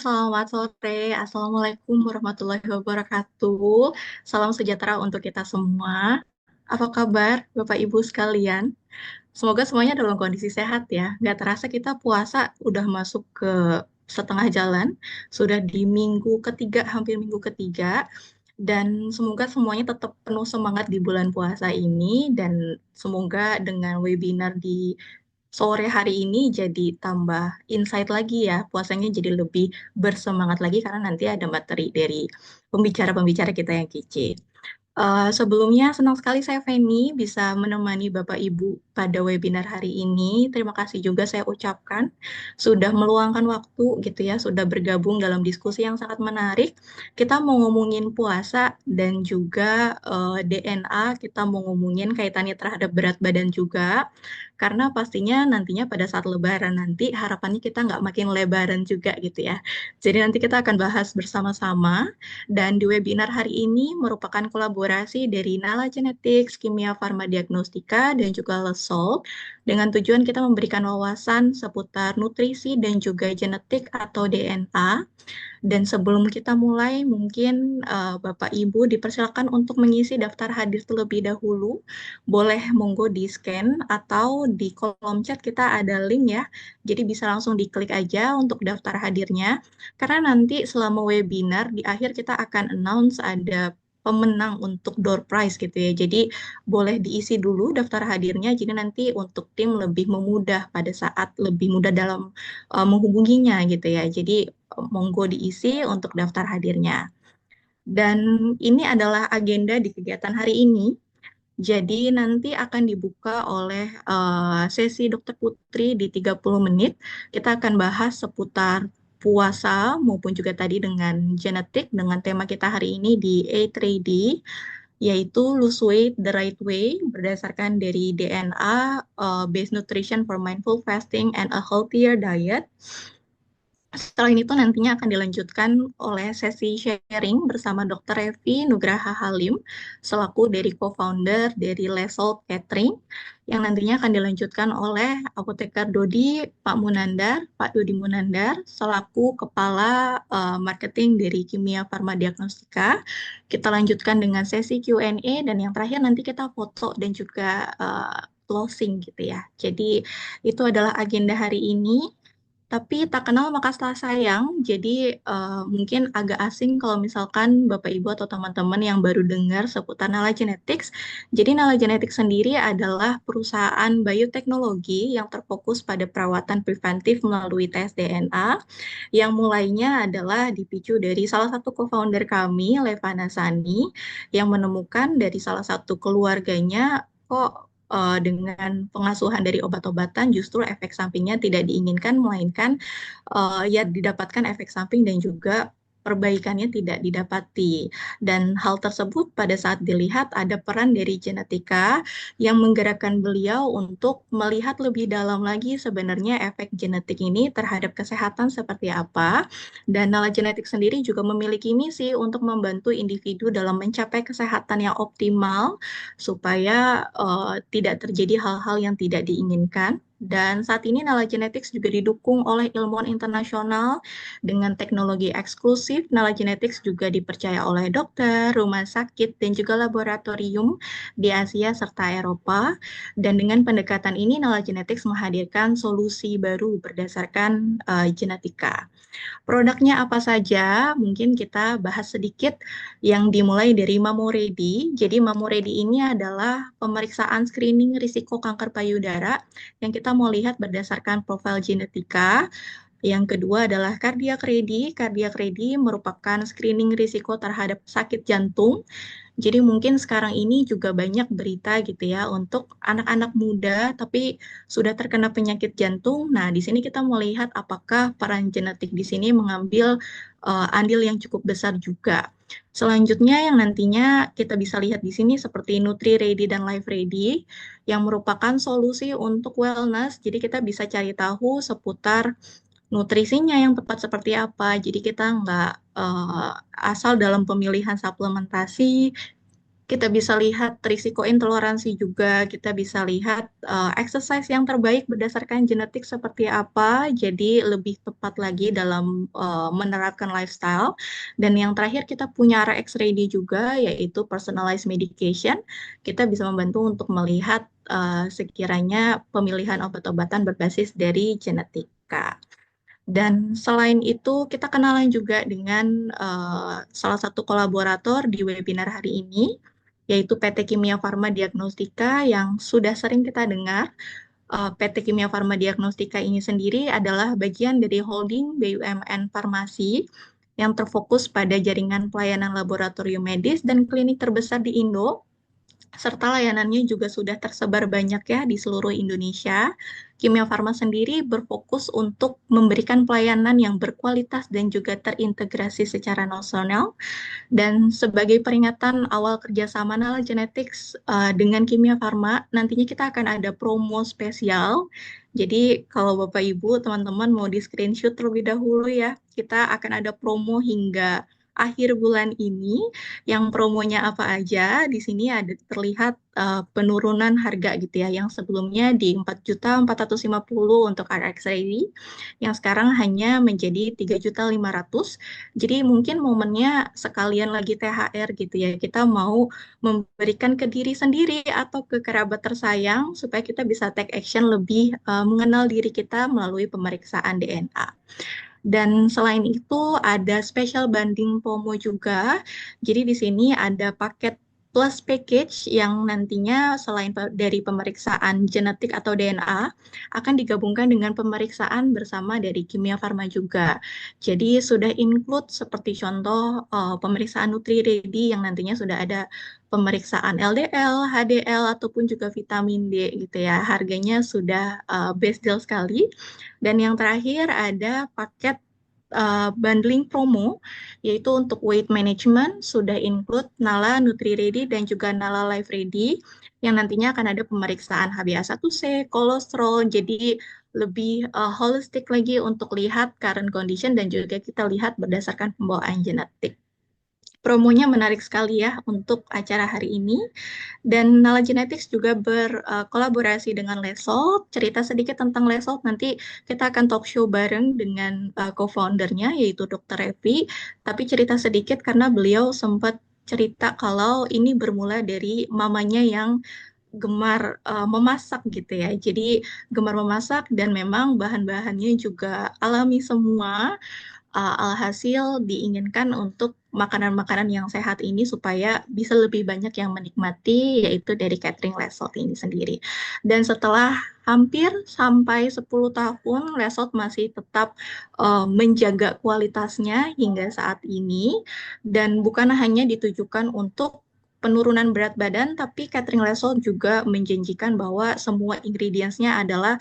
selamat sore. Assalamualaikum warahmatullahi wabarakatuh. Salam sejahtera untuk kita semua. Apa kabar, Bapak Ibu sekalian? Semoga semuanya dalam kondisi sehat ya. Nggak terasa kita puasa udah masuk ke setengah jalan, sudah di minggu ketiga, hampir minggu ketiga. Dan semoga semuanya tetap penuh semangat di bulan puasa ini. Dan semoga dengan webinar di sore hari ini jadi tambah insight lagi ya, puasanya jadi lebih bersemangat lagi karena nanti ada materi dari pembicara-pembicara kita yang kece. Sebelumnya senang sekali saya Feni bisa menemani Bapak Ibu pada webinar hari ini. Terima kasih juga saya ucapkan sudah meluangkan waktu gitu ya, sudah bergabung dalam diskusi yang sangat menarik. Kita mau ngomongin puasa dan juga DNA, kita mau ngomongin kaitannya terhadap berat badan juga. Karena pastinya nantinya pada saat Lebaran nanti harapannya kita nggak makin lebaran juga gitu ya. Jadi nanti kita akan bahas bersama-sama. Dan di webinar hari ini merupakan kolaborasi dari Nala Genetics, Kimia Farma Diagnostika, dan juga Lesol, dengan tujuan kita memberikan wawasan seputar nutrisi dan juga genetik atau DNA. Dan sebelum kita mulai, mungkin Bapak Ibu dipersilakan untuk mengisi daftar hadir terlebih dahulu. Boleh monggo di-scan atau di kolom chat kita ada link ya. Jadi bisa langsung diklik aja untuk daftar hadirnya. Karena nanti selama webinar di akhir kita akan announce ada pemenang untuk door prize gitu ya. Jadi boleh diisi dulu daftar hadirnya. Jadi nanti untuk tim lebih memudah pada saat lebih mudah dalam menghubunginya gitu ya. Jadi monggo diisi untuk daftar hadirnya. Dan ini adalah agenda di kegiatan hari ini. Jadi nanti akan dibuka oleh sesi Dokter Putri di 30 menit. Kita akan bahas seputar puasa maupun juga tadi dengan genetik dengan tema kita hari ini di A3D, yaitu lose weight the right way berdasarkan dari DNA based nutrition for mindful fasting and a healthier diet. Setelah itu nantinya akan dilanjutkan oleh sesi sharing bersama Dr. Revi Nugraha Halim selaku dari co-founder dari Lesol Catering, yang nantinya akan dilanjutkan oleh Apoteker Dodi Pak Dodi Munandar selaku Kepala Marketing dari Kimia Farma Diagnostika. Kita lanjutkan dengan sesi Q&A dan yang terakhir nanti kita foto dan juga closing gitu ya. Jadi itu adalah agenda hari ini. Tapi tak kenal maka tak sayang, jadi mungkin agak asing kalau misalkan Bapak Ibu atau teman-teman yang baru dengar seputar Nala Genetics. Jadi Nala Genetics sendiri adalah perusahaan bioteknologi yang terfokus pada perawatan preventif melalui tes DNA, yang mulainya adalah dipicu dari salah satu co-founder kami, Levana Sani, yang menemukan dari salah satu keluarganya, kok dengan pengasuhan dari obat-obatan justru efek sampingnya tidak diinginkan, melainkan ya didapatkan efek samping dan juga perbaikannya tidak didapati. Dan hal tersebut pada saat dilihat ada peran dari genetika yang menggerakkan beliau untuk melihat lebih dalam lagi sebenarnya efek genetik ini terhadap kesehatan seperti apa. Dan Nala Genetik sendiri juga memiliki misi untuk membantu individu dalam mencapai kesehatan yang optimal supaya tidak terjadi hal-hal yang tidak diinginkan. Dan saat ini Nala Genetics juga didukung oleh ilmuwan internasional dengan teknologi eksklusif. Nala Genetics juga dipercaya oleh dokter, rumah sakit, dan juga laboratorium di Asia serta Eropa. Dan dengan pendekatan ini, Nala Genetics menghadirkan solusi baru berdasarkan genetika. Produknya apa saja? Mungkin kita bahas sedikit yang dimulai dari Mamoredi. Jadi Mamoredi ini adalah pemeriksaan screening risiko kanker payudara yang kita mau lihat berdasarkan profil genetika. Yang kedua adalah Cardiac Ready. Cardiac Ready merupakan screening risiko terhadap sakit jantung. Jadi mungkin sekarang ini juga banyak berita gitu ya untuk anak-anak muda tapi sudah terkena penyakit jantung. Nah, di sini kita melihat apakah peran genetik di sini mengambil andil yang cukup besar juga. Selanjutnya yang nantinya kita bisa lihat di sini seperti Nutri Ready dan Life Ready yang merupakan solusi untuk wellness. Jadi kita bisa cari tahu seputar nutrisinya yang tepat seperti apa. Jadi kita nggak asal dalam pemilihan suplementasi, Kita bisa lihat risiko intoleransi juga, kita bisa lihat exercise yang terbaik berdasarkan genetik seperti apa, jadi lebih tepat lagi dalam menerapkan lifestyle. Dan yang terakhir kita punya RX-ready juga, yaitu personalized medication. Kita bisa membantu untuk melihat sekiranya pemilihan obat-obatan berbasis dari genetika. Dan selain itu, kita kenalan juga dengan salah satu kolaborator di webinar hari ini, yaitu PT Kimia Farma Diagnostika yang sudah sering kita dengar. PT Kimia Farma Diagnostika ini sendiri adalah bagian dari holding BUMN Farmasi yang terfokus pada jaringan pelayanan laboratorium medis dan klinik terbesar di Indo, serta layanannya juga sudah tersebar banyak ya di seluruh Indonesia. Kimia Farma sendiri berfokus untuk memberikan pelayanan yang berkualitas dan juga terintegrasi secara nasional. Dan sebagai peringatan awal kerjasama Nala Genetics dengan Kimia Farma, nantinya kita akan ada promo spesial. Jadi kalau Bapak Ibu, teman-teman mau di screenshot terlebih dahulu ya, kita akan ada promo hingga akhir bulan ini. Yang promonya apa aja? Di sini ada terlihat penurunan harga gitu ya. Yang sebelumnya di 4.450.000 untuk RX Ready, yang sekarang hanya menjadi 3.500.000. Jadi mungkin momennya sekalian lagi THR gitu ya. Kita mau memberikan ke diri sendiri atau ke kerabat tersayang supaya kita bisa take action lebih mengenal diri kita melalui pemeriksaan DNA. Dan selain itu ada special banding promo juga. Jadi di sini ada paket plus package yang nantinya selain dari pemeriksaan genetik atau DNA akan digabungkan dengan pemeriksaan bersama dari Kimia Farma juga. Jadi sudah include seperti contoh pemeriksaan Nutri-Ready yang nantinya sudah ada pemeriksaan LDL, HDL ataupun juga vitamin D gitu ya. Harganya sudah best deal sekali. Dan yang terakhir ada paket bundling promo, yaitu untuk weight management sudah include Nala Nutri Ready dan juga Nala Life Ready, yang nantinya akan ada pemeriksaan HbA1c, kolesterol, jadi lebih holistik lagi untuk lihat current condition dan juga kita lihat berdasarkan pembawaan genetik. Promonya menarik sekali ya untuk acara hari ini. Dan Nala Genetics juga berkolaborasi dengan Lesol. Cerita sedikit tentang Lesol, nanti kita akan talk show bareng dengan co-foundernya, yaitu Dr. Evi. Tapi cerita sedikit karena beliau sempat cerita kalau ini bermula dari mamanya yang gemar memasak gitu ya. Jadi gemar memasak dan memang bahan-bahannya juga alami semua. Alhasil diinginkan untuk makanan-makanan yang sehat ini supaya bisa lebih banyak yang menikmati, yaitu dari catering Lesot ini sendiri. Dan setelah hampir sampai 10 tahun, Lesot masih tetap menjaga kualitasnya hingga saat ini, dan bukan hanya ditujukan untuk penurunan berat badan, tapi catering Lesot juga menjanjikan bahwa semua ingredients-nya adalah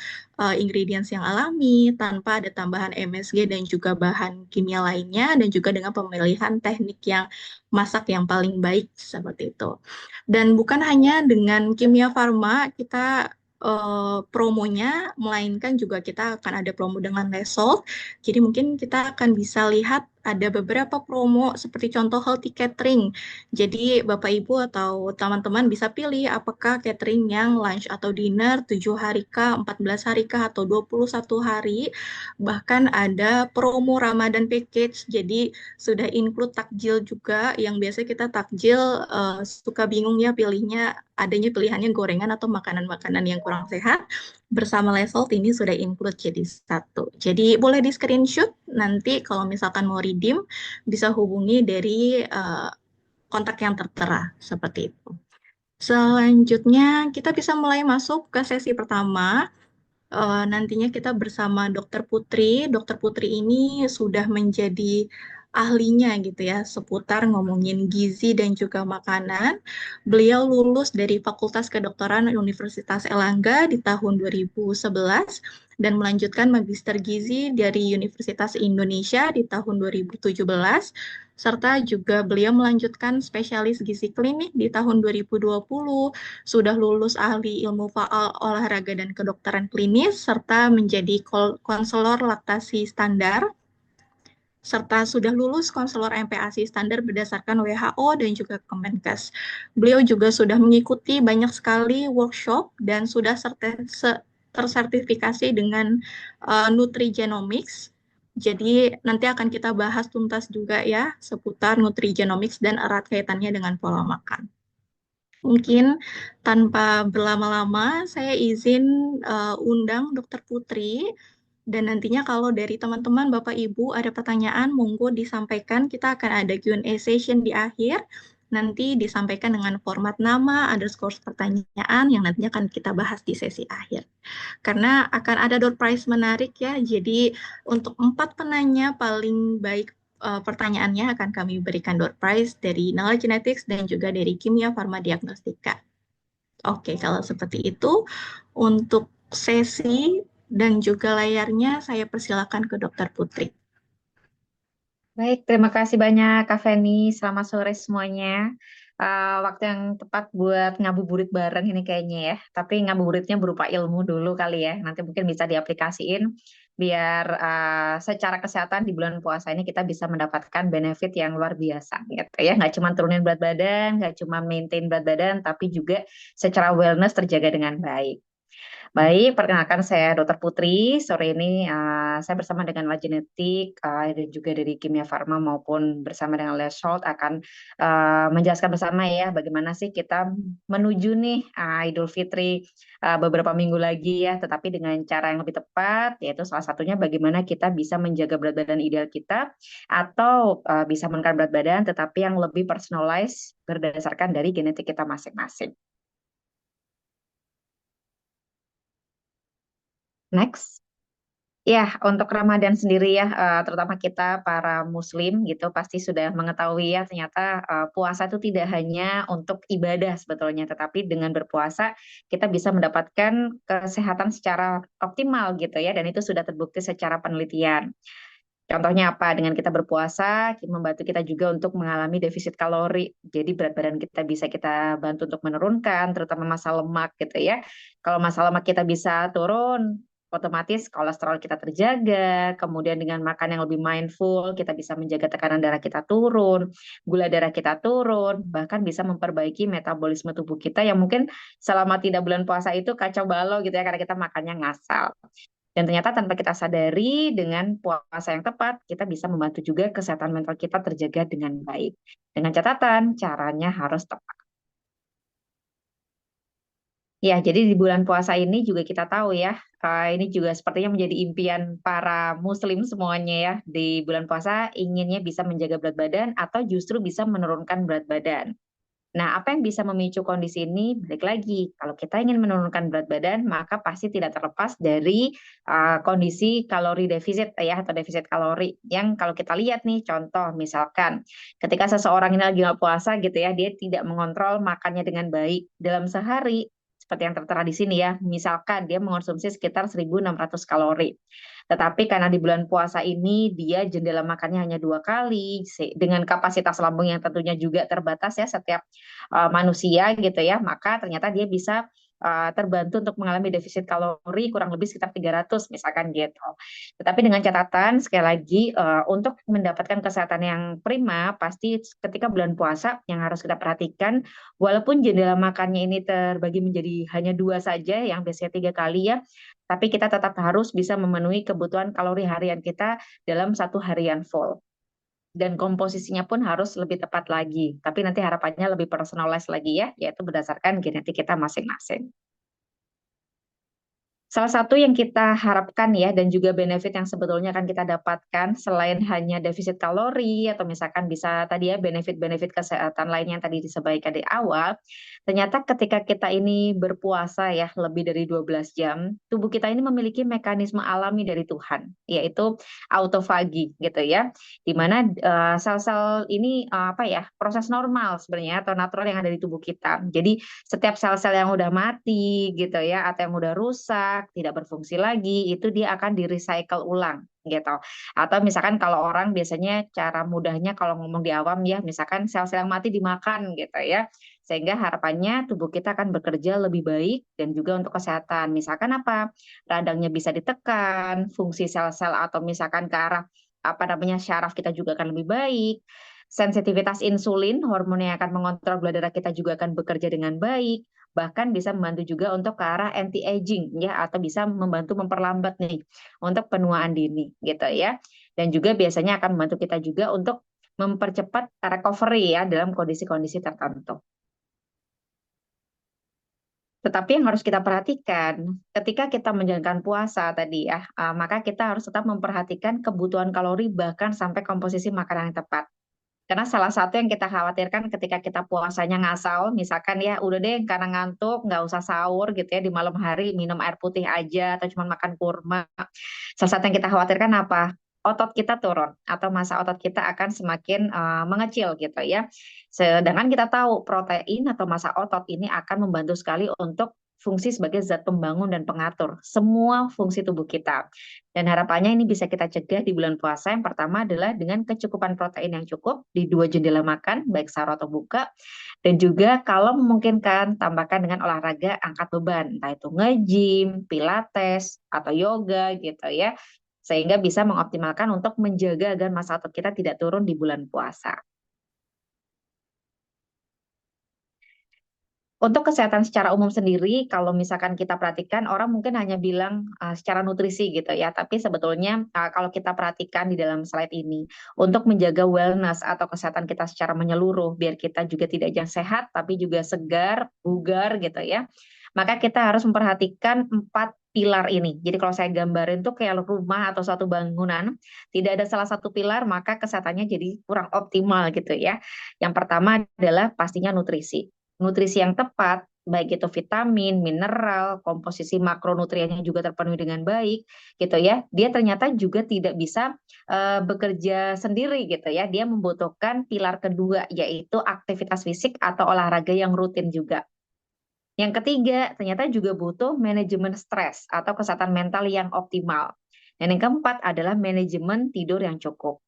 ingredients yang alami, tanpa ada tambahan MSG dan juga bahan kimia lainnya, dan juga dengan pemilihan teknik yang masak yang paling baik seperti itu. Dan bukan hanya dengan Kimia Farma, kita promonya, melainkan juga kita akan ada promo dengan Lesol. Jadi mungkin kita akan bisa lihat ada beberapa promo seperti contoh healthy catering. Jadi Bapak Ibu atau teman-teman bisa pilih apakah catering yang lunch atau dinner 7 hari kah, 14 hari kah, atau 21 hari. Bahkan ada promo Ramadan package, jadi sudah include takjil juga, yang biasa kita takjil suka bingung ya pilihnya, adanya pilihannya gorengan atau makanan-makanan yang kurang sehat. Bersama Lesolt ini sudah include jadi satu. Jadi boleh di screenshot, nanti kalau misalkan mau redeem bisa hubungi dari kontak yang tertera seperti itu. Selanjutnya kita bisa mulai masuk ke sesi pertama. Nantinya kita bersama Dokter Putri. Dokter Putri ini sudah menjadi ahlinya gitu ya seputar ngomongin gizi dan juga makanan. Beliau lulus dari Fakultas Kedokteran Universitas Erlangga di tahun 2011 dan melanjutkan Magister Gizi dari Universitas Indonesia di tahun 2017, serta juga beliau melanjutkan spesialis gizi klinik di tahun 2020, sudah lulus ahli ilmu faal olahraga dan kedokteran klinis, serta menjadi konselor laktasi standar serta sudah lulus konselor MPASI standar berdasarkan WHO dan juga Kemenkes. Beliau juga sudah mengikuti banyak sekali workshop dan sudah tersertifikasi dengan Nutrigenomics. Jadi nanti akan kita bahas tuntas juga ya seputar Nutrigenomics dan erat kaitannya dengan pola makan. Mungkin tanpa berlama-lama, saya izin undang Dokter Putri. Dan nantinya kalau dari teman-teman, Bapak Ibu ada pertanyaan, monggo disampaikan. Kita akan ada Q&A session di akhir. Nanti disampaikan dengan format nama, underscore pertanyaan yang nantinya akan kita bahas di sesi akhir. Karena akan ada door prize menarik ya. Jadi untuk 4 penanya paling baik pertanyaannya akan kami berikan door prize dari Nala Genetics dan juga dari Kimia Farma Diagnostika. Oke, kalau seperti itu untuk sesi dan juga layarnya saya persilakan ke Dokter Putri. Baik, terima kasih banyak Kak Feni. Selamat sore semuanya. Waktu yang tepat buat ngabuburit bareng ini kayaknya ya. Tapi ngabuburitnya berupa ilmu dulu kali ya. Nanti mungkin bisa diaplikasiin biar secara kesehatan di bulan puasa ini kita bisa mendapatkan benefit yang luar biasa gitu ya. Nggak cuma turunin berat badan, nggak cuma maintain berat badan, tapi juga secara wellness terjaga dengan baik. Baik, perkenalkan saya Dr. Putri. Sore ini saya bersama dengan Lab Genetik dan juga dari Kimia Farma maupun bersama dengan Les Scholt akan menjelaskan bersama ya bagaimana sih kita menuju nih Idul Fitri beberapa minggu lagi ya, tetapi dengan cara yang lebih tepat, yaitu salah satunya bagaimana kita bisa menjaga berat badan ideal kita atau bisa menurunkan berat badan, tetapi yang lebih personalized berdasarkan dari genetik kita masing-masing. Next. Ya, untuk Ramadan sendiri ya, terutama kita para Muslim gitu, pasti sudah mengetahui ya, ternyata puasa itu tidak hanya untuk ibadah sebetulnya, tetapi dengan berpuasa kita bisa mendapatkan kesehatan secara optimal gitu ya, dan itu sudah terbukti secara penelitian. Contohnya apa? Dengan kita berpuasa, membantu kita juga untuk mengalami defisit kalori. Jadi berat badan kita bisa kita bantu untuk menurunkan, terutama masa lemak gitu ya. Kalau masa lemak kita bisa turun, otomatis kolesterol kita terjaga. Kemudian dengan makan yang lebih mindful, kita bisa menjaga tekanan darah kita turun, gula darah kita turun, bahkan bisa memperbaiki metabolisme tubuh kita yang mungkin selama tidak bulan puasa itu kacau balau gitu ya, karena kita makannya ngasal. Dan ternyata tanpa kita sadari, dengan puasa yang tepat, kita bisa membantu juga kesehatan mental kita terjaga dengan baik. Dengan catatan, caranya harus tepat. Ya, jadi di bulan puasa ini juga kita tahu ya, ini juga sepertinya menjadi impian para muslim semuanya ya. Di bulan puasa inginnya bisa menjaga berat badan atau justru bisa menurunkan berat badan. Nah, apa yang bisa memicu kondisi ini? Balik lagi, kalau kita ingin menurunkan berat badan, maka pasti tidak terlepas dari kondisi kalori defisit ya, atau defisit kalori. Yang kalau kita lihat nih, contoh misalkan ketika seseorang ini lagi nggak puasa gitu ya, dia tidak mengontrol makannya dengan baik dalam sehari. Seperti yang tertera di sini ya, misalkan dia mengonsumsi sekitar 1.600 kalori. Tetapi karena di bulan puasa ini dia jendela makannya hanya 2 kali, dengan kapasitas lambung yang tentunya juga terbatas ya setiap manusia gitu ya, maka ternyata dia bisa terbantu untuk mengalami defisit kalori kurang lebih sekitar 300 misalkan gitu. Tetapi dengan catatan sekali lagi untuk mendapatkan kesehatan yang prima pasti ketika bulan puasa yang harus kita perhatikan, walaupun jendela makannya ini terbagi menjadi hanya 2 saja yang biasanya 3 kali ya, tapi kita tetap harus bisa memenuhi kebutuhan kalori harian kita dalam satu harian full. Dan komposisinya pun harus lebih tepat lagi. Tapi nanti harapannya lebih personalized lagi ya, yaitu berdasarkan genetik kita masing-masing. Salah satu yang kita harapkan ya, dan juga benefit yang sebetulnya akan kita dapatkan selain hanya defisit kalori atau misalkan bisa tadi ya benefit-benefit kesehatan lain yang tadi disampaikan di awal, ternyata ketika kita ini berpuasa ya lebih dari 12 jam, tubuh kita ini memiliki mekanisme alami dari Tuhan, yaitu autofagi gitu ya, di mana sel-sel ini apa ya, proses normal sebenarnya atau natural yang ada di tubuh kita. Jadi setiap sel-sel yang udah mati gitu ya atau yang udah rusak tidak berfungsi lagi itu dia akan di recycle ulang gitu. Atau misalkan kalau orang biasanya cara mudahnya kalau ngomong di awam ya, misalkan sel-sel yang mati dimakan gitu ya, sehingga harapannya tubuh kita akan bekerja lebih baik dan juga untuk kesehatan. Misalkan apa, radangnya bisa ditekan, fungsi sel-sel atau misalkan ke arah apa namanya syaraf kita juga akan lebih baik. Sensitivitas insulin, hormon yang akan mengontrol gula darah kita juga akan bekerja dengan baik. Bahkan bisa membantu juga untuk ke arah anti aging ya, atau bisa membantu memperlambat nih untuk penuaan dini gitu ya. Dan juga biasanya akan membantu kita juga untuk mempercepat recovery ya dalam kondisi-kondisi tertentu. Tetapi yang harus kita perhatikan, ketika kita menjalankan puasa tadi ya, maka kita harus tetap memperhatikan kebutuhan kalori bahkan sampai komposisi makanan yang tepat. Karena salah satu yang kita khawatirkan ketika kita puasanya ngasal, misalkan ya udah deh karena ngantuk nggak usah sahur gitu ya, di malam hari minum air putih aja atau cuma makan kurma. Salah satu yang kita khawatirkan apa? Otot kita turun atau massa otot kita akan semakin mengecil gitu ya. Sedangkan kita tahu protein atau massa otot ini akan membantu sekali untuk fungsi sebagai zat pembangun dan pengatur semua fungsi tubuh kita. Dan harapannya ini bisa kita cegah di bulan puasa. Yang pertama adalah dengan kecukupan protein yang cukup di 2 jendela makan, baik sahur atau buka. Dan juga kalau memungkinkan, tambahkan dengan olahraga angkat beban, entah itu nge-gym, pilates, atau yoga gitu ya. Sehingga bisa mengoptimalkan untuk menjaga agar massa otot kita tidak turun di bulan puasa. Untuk kesehatan secara umum sendiri, kalau misalkan kita perhatikan, orang mungkin hanya bilang secara nutrisi gitu ya, tapi sebetulnya kalau kita perhatikan di dalam slide ini, untuk menjaga wellness atau kesehatan kita secara menyeluruh, biar kita juga tidak hanya sehat, tapi juga segar, bugar gitu ya, maka kita harus memperhatikan 4 pilar ini. Jadi kalau saya gambarin tuh kayak rumah atau suatu bangunan, tidak ada salah satu pilar, maka kesehatannya jadi kurang optimal gitu ya. Yang pertama adalah pastinya nutrisi. Nutrisi yang tepat, baik itu vitamin, mineral, komposisi makronutriennya juga terpenuhi dengan baik, gitu ya. Dia ternyata juga tidak bisa bekerja sendiri gitu ya. Dia membutuhkan pilar kedua, yaitu aktivitas fisik atau olahraga yang rutin juga. Yang ketiga, ternyata juga butuh manajemen stres atau kesehatan mental yang optimal. Dan yang keempat adalah manajemen tidur yang cukup.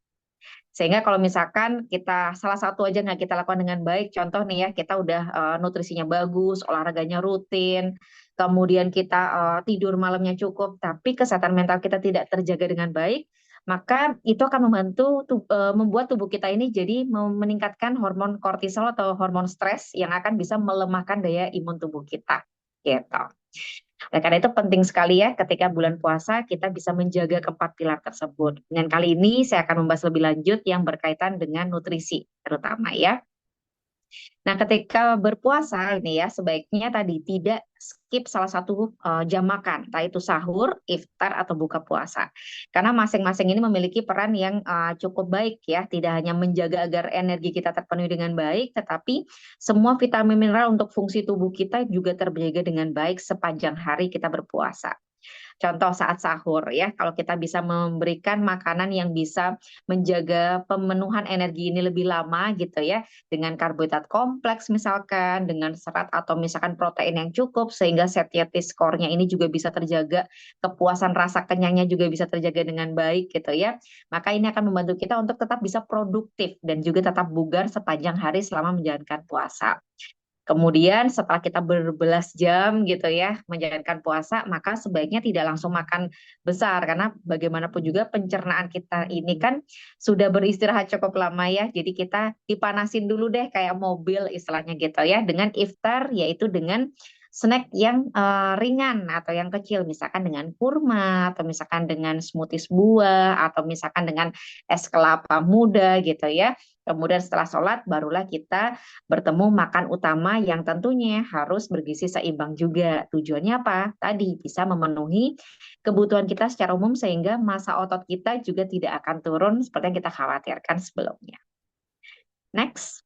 Sehingga kalau misalkan kita salah satu aja nggak kita lakukan dengan baik, contoh nih ya, kita udah nutrisinya bagus, olahraganya rutin, kemudian kita tidur malamnya cukup, tapi kesehatan mental kita tidak terjaga dengan baik, maka itu akan membantu membuat tubuh kita ini jadi meningkatkan hormon kortisol atau hormon stres yang akan bisa melemahkan daya imun tubuh kita. Gitu. Oleh karena itu penting sekali ya ketika bulan puasa kita bisa menjaga keempat pilar tersebut. Dan kali ini saya akan membahas lebih lanjut yang berkaitan dengan nutrisi terutama ya. Nah, ketika berpuasa ini ya sebaiknya tadi tidak skip salah satu jam makan, entah itu sahur, iftar atau buka puasa. Karena masing-masing ini memiliki peran yang cukup baik ya, tidak hanya menjaga agar energi kita terpenuhi dengan baik, tetapi semua vitamin mineral untuk fungsi tubuh kita juga terjaga dengan baik sepanjang hari kita berpuasa. Contoh saat sahur ya, kalau kita bisa memberikan makanan yang bisa menjaga pemenuhan energi ini lebih lama gitu ya, dengan karbohidrat kompleks misalkan, dengan serat atau misalkan protein yang cukup, sehingga satiety score-nya ini juga bisa terjaga, kepuasan rasa kenyangnya juga bisa terjaga dengan baik gitu ya. Maka ini akan membantu kita untuk tetap bisa produktif dan juga tetap bugar sepanjang hari selama menjalankan puasa. Kemudian setelah kita berbelas jam gitu ya menjalankan puasa, maka sebaiknya tidak langsung makan besar karena bagaimanapun juga pencernaan kita ini kan sudah beristirahat cukup lama ya. Jadi kita dipanasin dulu deh kayak mobil istilahnya gitu ya dengan iftar yaitu dengan snack yang ringan atau yang kecil misalkan dengan kurma atau misalkan dengan smoothies buah atau misalkan dengan es kelapa muda gitu ya. Kemudian setelah sholat barulah kita bertemu makan utama yang tentunya harus bergizi seimbang juga. Tujuannya apa? Tadi bisa memenuhi kebutuhan kita secara umum sehingga massa otot kita juga tidak akan turun seperti yang kita khawatirkan sebelumnya. Next.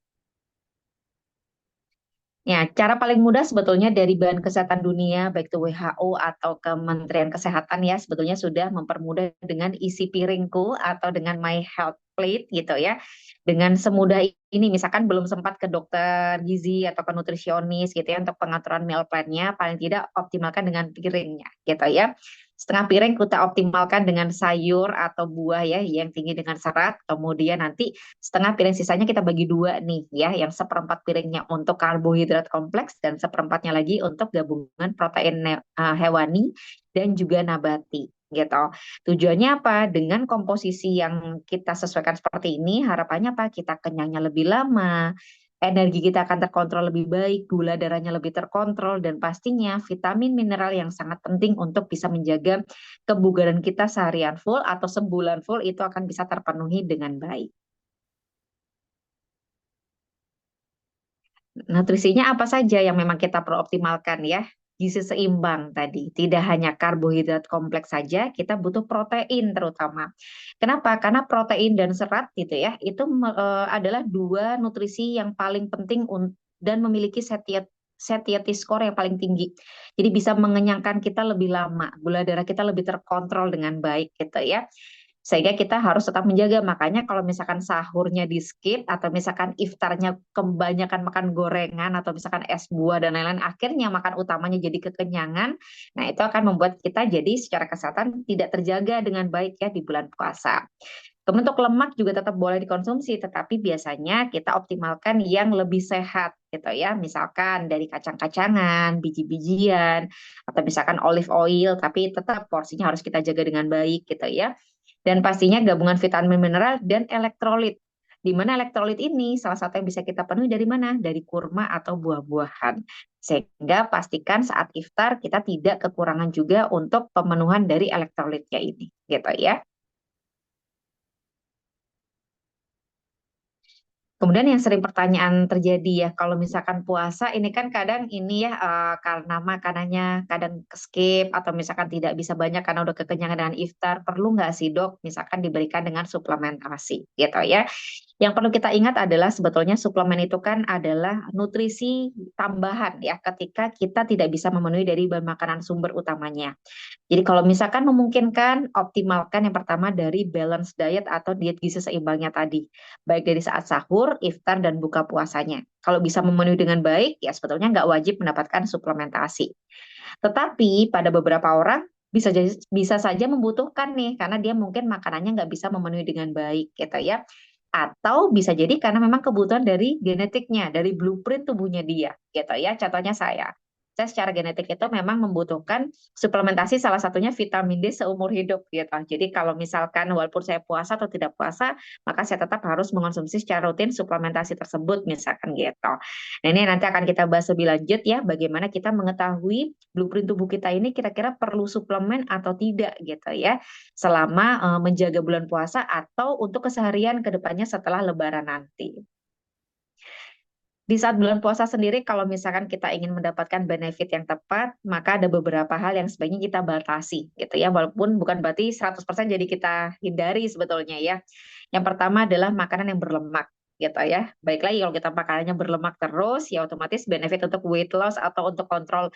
Ya, cara paling mudah sebetulnya dari Badan Kesehatan Dunia, baik itu WHO atau Kementerian Kesehatan ya, sebetulnya sudah mempermudah dengan isi piringku atau dengan My Health Plate gitu ya. Dengan semudah ini, misalkan belum sempat ke dokter gizi atau ke nutrisionis gitu ya untuk pengaturan meal plan-nya, paling tidak optimalkan dengan piringnya gitu ya. Setengah piring kita optimalkan dengan sayur atau buah ya yang tinggi dengan serat. Kemudian nanti setengah piring sisanya kita bagi dua nih ya, yang seperempat piringnya untuk karbohidrat kompleks dan seperempatnya lagi untuk gabungan protein hewani dan juga nabati. gitu. Tujuannya apa? Dengan komposisi yang kita sesuaikan seperti ini, harapannya apa? Kita kenyangnya lebih lama, energi kita akan terkontrol lebih baik, gula darahnya lebih terkontrol, dan pastinya vitamin mineral yang sangat penting untuk bisa menjaga kebugaran kita seharian full atau sebulan full itu akan bisa terpenuhi dengan baik. Nutrisinya apa saja yang memang kita perlu optimalkan ya? Gizi seimbang tadi, tidak hanya karbohidrat kompleks saja, kita butuh protein terutama. Kenapa? Karena protein dan serat gitu ya, itu adalah dua nutrisi yang paling penting dan memiliki satiety score yang paling tinggi. Jadi bisa mengenyangkan kita lebih lama, gula darah kita lebih terkontrol dengan baik gitu ya. Sehingga kita harus tetap menjaga. Makanya kalau misalkan sahurnya di skip atau misalkan iftarnya kebanyakan makan gorengan atau misalkan es buah dan lain-lain, akhirnya makan utamanya jadi kekenyangan. Nah, itu akan membuat kita jadi secara kesehatan tidak terjaga dengan baik ya di bulan puasa. Kemudian untuk lemak juga tetap boleh dikonsumsi, tetapi biasanya kita optimalkan yang lebih sehat gitu ya. Misalkan dari kacang-kacangan, biji-bijian, atau misalkan olive oil, tapi tetap porsinya harus kita jaga dengan baik gitu ya. Dan pastinya gabungan vitamin mineral dan elektrolit. Di mana elektrolit ini salah satu yang bisa kita penuhi dari mana? Dari kurma atau buah-buahan. Sehingga pastikan saat iftar kita tidak kekurangan juga untuk pemenuhan dari elektrolitnya ini, gitu ya. Kemudian yang sering pertanyaan terjadi ya, kalau misalkan puasa ini kan kadang ini ya karena makanannya kadang skip atau misalkan tidak bisa banyak karena udah kekenyangan dengan iftar, perlu nggak sih dok misalkan diberikan dengan suplementasi gitu ya. Yang perlu kita ingat adalah sebetulnya suplemen itu kan adalah nutrisi tambahan ya ketika kita tidak bisa memenuhi dari bahan makanan sumber utamanya. Jadi kalau misalkan memungkinkan, optimalkan yang pertama dari balance diet atau diet gizi seimbangnya tadi. Baik dari saat sahur, iftar, dan buka puasanya. Kalau bisa memenuhi dengan baik, ya sebetulnya nggak wajib mendapatkan suplementasi. Tetapi pada beberapa orang bisa saja membutuhkan nih, karena dia mungkin makanannya nggak bisa memenuhi dengan baik gitu ya. Atau bisa jadi karena memang kebutuhan dari genetiknya, dari blueprint tubuhnya dia gitu ya. Contohnya saya secara genetik itu memang membutuhkan suplementasi salah satunya vitamin D seumur hidup gitu. Jadi kalau misalkan walaupun saya puasa atau tidak puasa, maka saya tetap harus mengonsumsi secara rutin suplementasi tersebut misalkan gitu. Nah, ini nanti akan kita bahas lebih lanjut ya, bagaimana kita mengetahui blueprint tubuh kita ini kira-kira perlu suplemen atau tidak gitu ya, selama menjaga bulan puasa atau untuk keseharian ke depannya setelah Lebaran nanti. Di saat bulan puasa sendiri, kalau misalkan kita ingin mendapatkan benefit yang tepat, maka ada beberapa hal yang sebaiknya kita batasi, gitu ya. Walaupun bukan berarti 100% jadi kita hindari sebetulnya ya. Yang pertama adalah makanan yang berlemak, gitu ya. Baik lagi kalau kita makanannya berlemak terus, ya otomatis benefit untuk weight loss atau untuk kontrol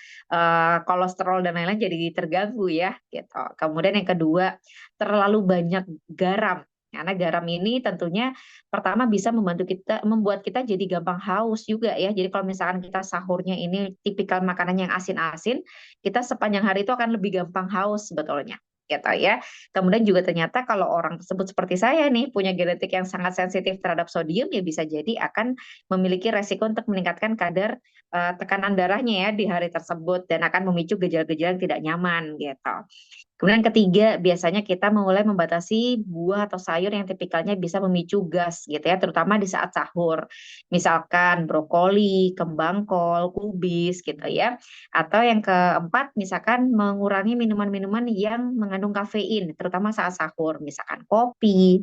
kolesterol dan lain-lain jadi terganggu ya, gitu. Kemudian yang kedua, terlalu banyak garam. Karena garam ini tentunya pertama bisa membuat kita jadi gampang haus juga ya. Jadi kalau misalkan kita sahurnya ini tipikal makanan yang asin-asin, kita sepanjang hari itu akan lebih gampang haus sebetulnya gitu ya. Kemudian juga ternyata kalau orang tersebut seperti saya nih punya genetik yang sangat sensitif terhadap sodium ya bisa jadi akan memiliki resiko untuk meningkatkan kadar tekanan darahnya ya di hari tersebut dan akan memicu gejala-gejala yang tidak nyaman gitu. Kemudian yang ketiga, biasanya kita mulai membatasi buah atau sayur yang tipikalnya bisa memicu gas gitu ya, terutama di saat sahur. Misalkan brokoli, kembang kol, kubis gitu ya. Atau yang keempat, misalkan mengurangi minuman-minuman yang mengandung kafein, terutama saat sahur. Misalkan kopi,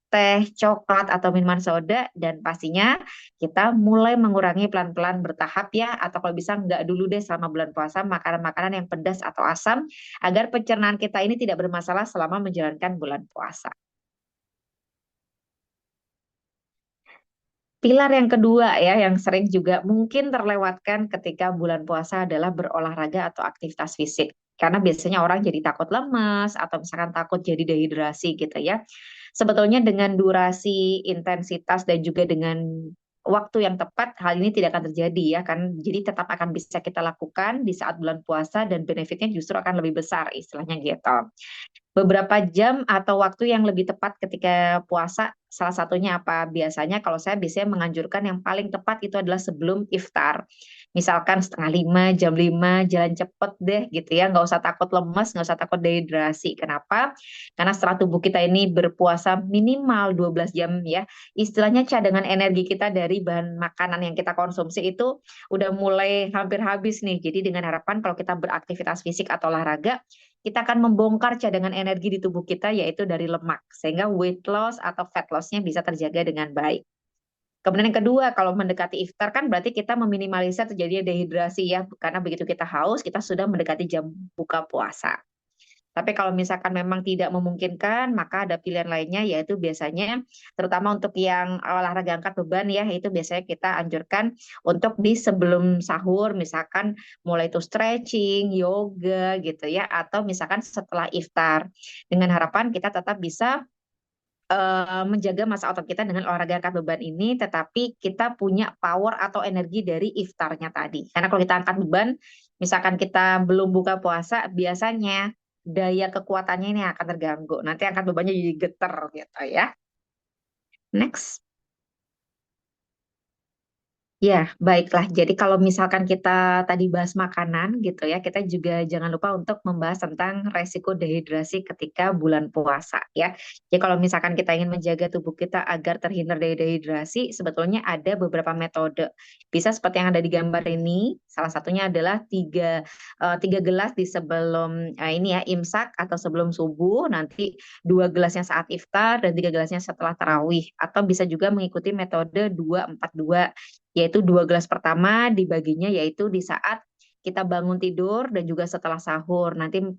teh, coklat, atau minuman soda, dan pastinya kita mulai mengurangi pelan-pelan bertahap ya, atau kalau bisa nggak dulu deh selama bulan puasa makanan-makanan yang pedas atau asam, agar pencernaan kita ini tidak bermasalah selama menjalankan bulan puasa. Pilar yang kedua ya, yang sering juga mungkin terlewatkan ketika bulan puasa adalah berolahraga atau aktivitas fisik. Karena biasanya orang jadi takut lemas atau misalkan takut jadi dehidrasi gitu ya. Sebetulnya dengan durasi, intensitas, dan juga dengan waktu yang tepat, hal ini tidak akan terjadi ya kan. Jadi tetap akan bisa kita lakukan di saat bulan puasa dan benefitnya justru akan lebih besar istilahnya gitu. Beberapa jam atau waktu yang lebih tepat ketika puasa, salah satunya apa? Biasanya kalau saya biasanya menganjurkan yang paling tepat itu adalah sebelum iftar. Misalkan setengah lima, jam 5, jalan cepet deh gitu ya. Nggak usah takut lemes, nggak usah takut dehidrasi. Kenapa? Karena setelah tubuh kita ini berpuasa minimal 12 jam ya. Istilahnya cadangan energi kita dari bahan makanan yang kita konsumsi itu udah mulai hampir habis nih. Jadi dengan harapan kalau kita beraktivitas fisik atau olahraga, kita akan membongkar cadangan energi di tubuh kita yaitu dari lemak. Sehingga weight loss atau fat loss-nya bisa terjaga dengan baik. Kemudian yang kedua, kalau mendekati iftar kan berarti kita meminimalisir terjadinya dehidrasi ya, karena begitu kita haus, kita sudah mendekati jam buka puasa. Tapi kalau misalkan memang tidak memungkinkan, maka ada pilihan lainnya yaitu biasanya terutama untuk yang olahraga angkat beban ya, itu biasanya kita anjurkan untuk di sebelum sahur, misalkan mulai itu stretching, yoga gitu ya, atau misalkan setelah iftar. Dengan harapan kita tetap bisa menjaga masa otot kita dengan olahraga angkat beban ini, tetapi kita punya power atau energi dari iftarnya tadi. Karena kalau kita angkat beban, misalkan kita belum buka puasa, biasanya daya kekuatannya ini akan terganggu. Nanti angkat bebannya jadi geter gitu ya. Next. Ya, baiklah. Jadi kalau misalkan kita tadi bahas makanan gitu ya, kita juga jangan lupa untuk membahas tentang resiko dehidrasi ketika bulan puasa ya. Jadi kalau misalkan kita ingin menjaga tubuh kita agar terhindar dari dehidrasi, sebetulnya ada beberapa metode. Bisa seperti yang ada di gambar ini, salah satunya adalah tiga gelas di sebelum ini ya imsak atau sebelum subuh, nanti 2 gelasnya saat iftar dan 3 gelasnya setelah tarawih. Atau bisa juga mengikuti metode 2-4-2 yaitu 2 gelas pertama dibaginya yaitu di saat kita bangun tidur dan juga setelah sahur. Nanti 4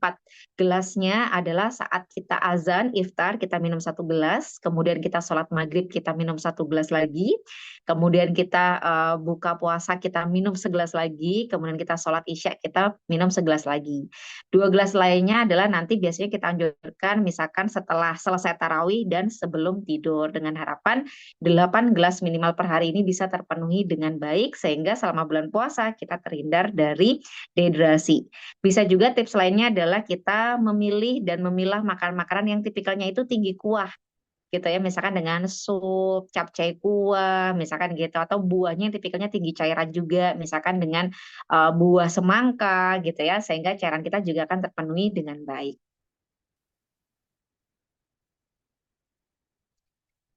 gelasnya adalah saat kita azan, iftar, kita minum 1 gelas. Kemudian kita sholat maghrib, kita minum 1 gelas lagi. Kemudian kita buka puasa, kita minum 1 gelas lagi. Kemudian kita sholat isya, kita minum 1 gelas lagi. 2 gelas lainnya adalah nanti biasanya kita anjurkan misalkan setelah selesai tarawih dan sebelum tidur. Dengan harapan 8 gelas minimal per hari ini bisa terpenuhi dengan baik sehingga selama bulan puasa kita terhindar dari dehidrasi. Bisa juga tips lainnya adalah kita memilih dan memilah makanan-makanan yang tipikalnya itu tinggi kuah gitu ya, misalkan dengan sup, capcay kuah, misalkan gitu, atau buahnya yang tipikalnya tinggi cairan juga, misalkan dengan buah semangka gitu ya, sehingga cairan kita juga akan terpenuhi dengan baik.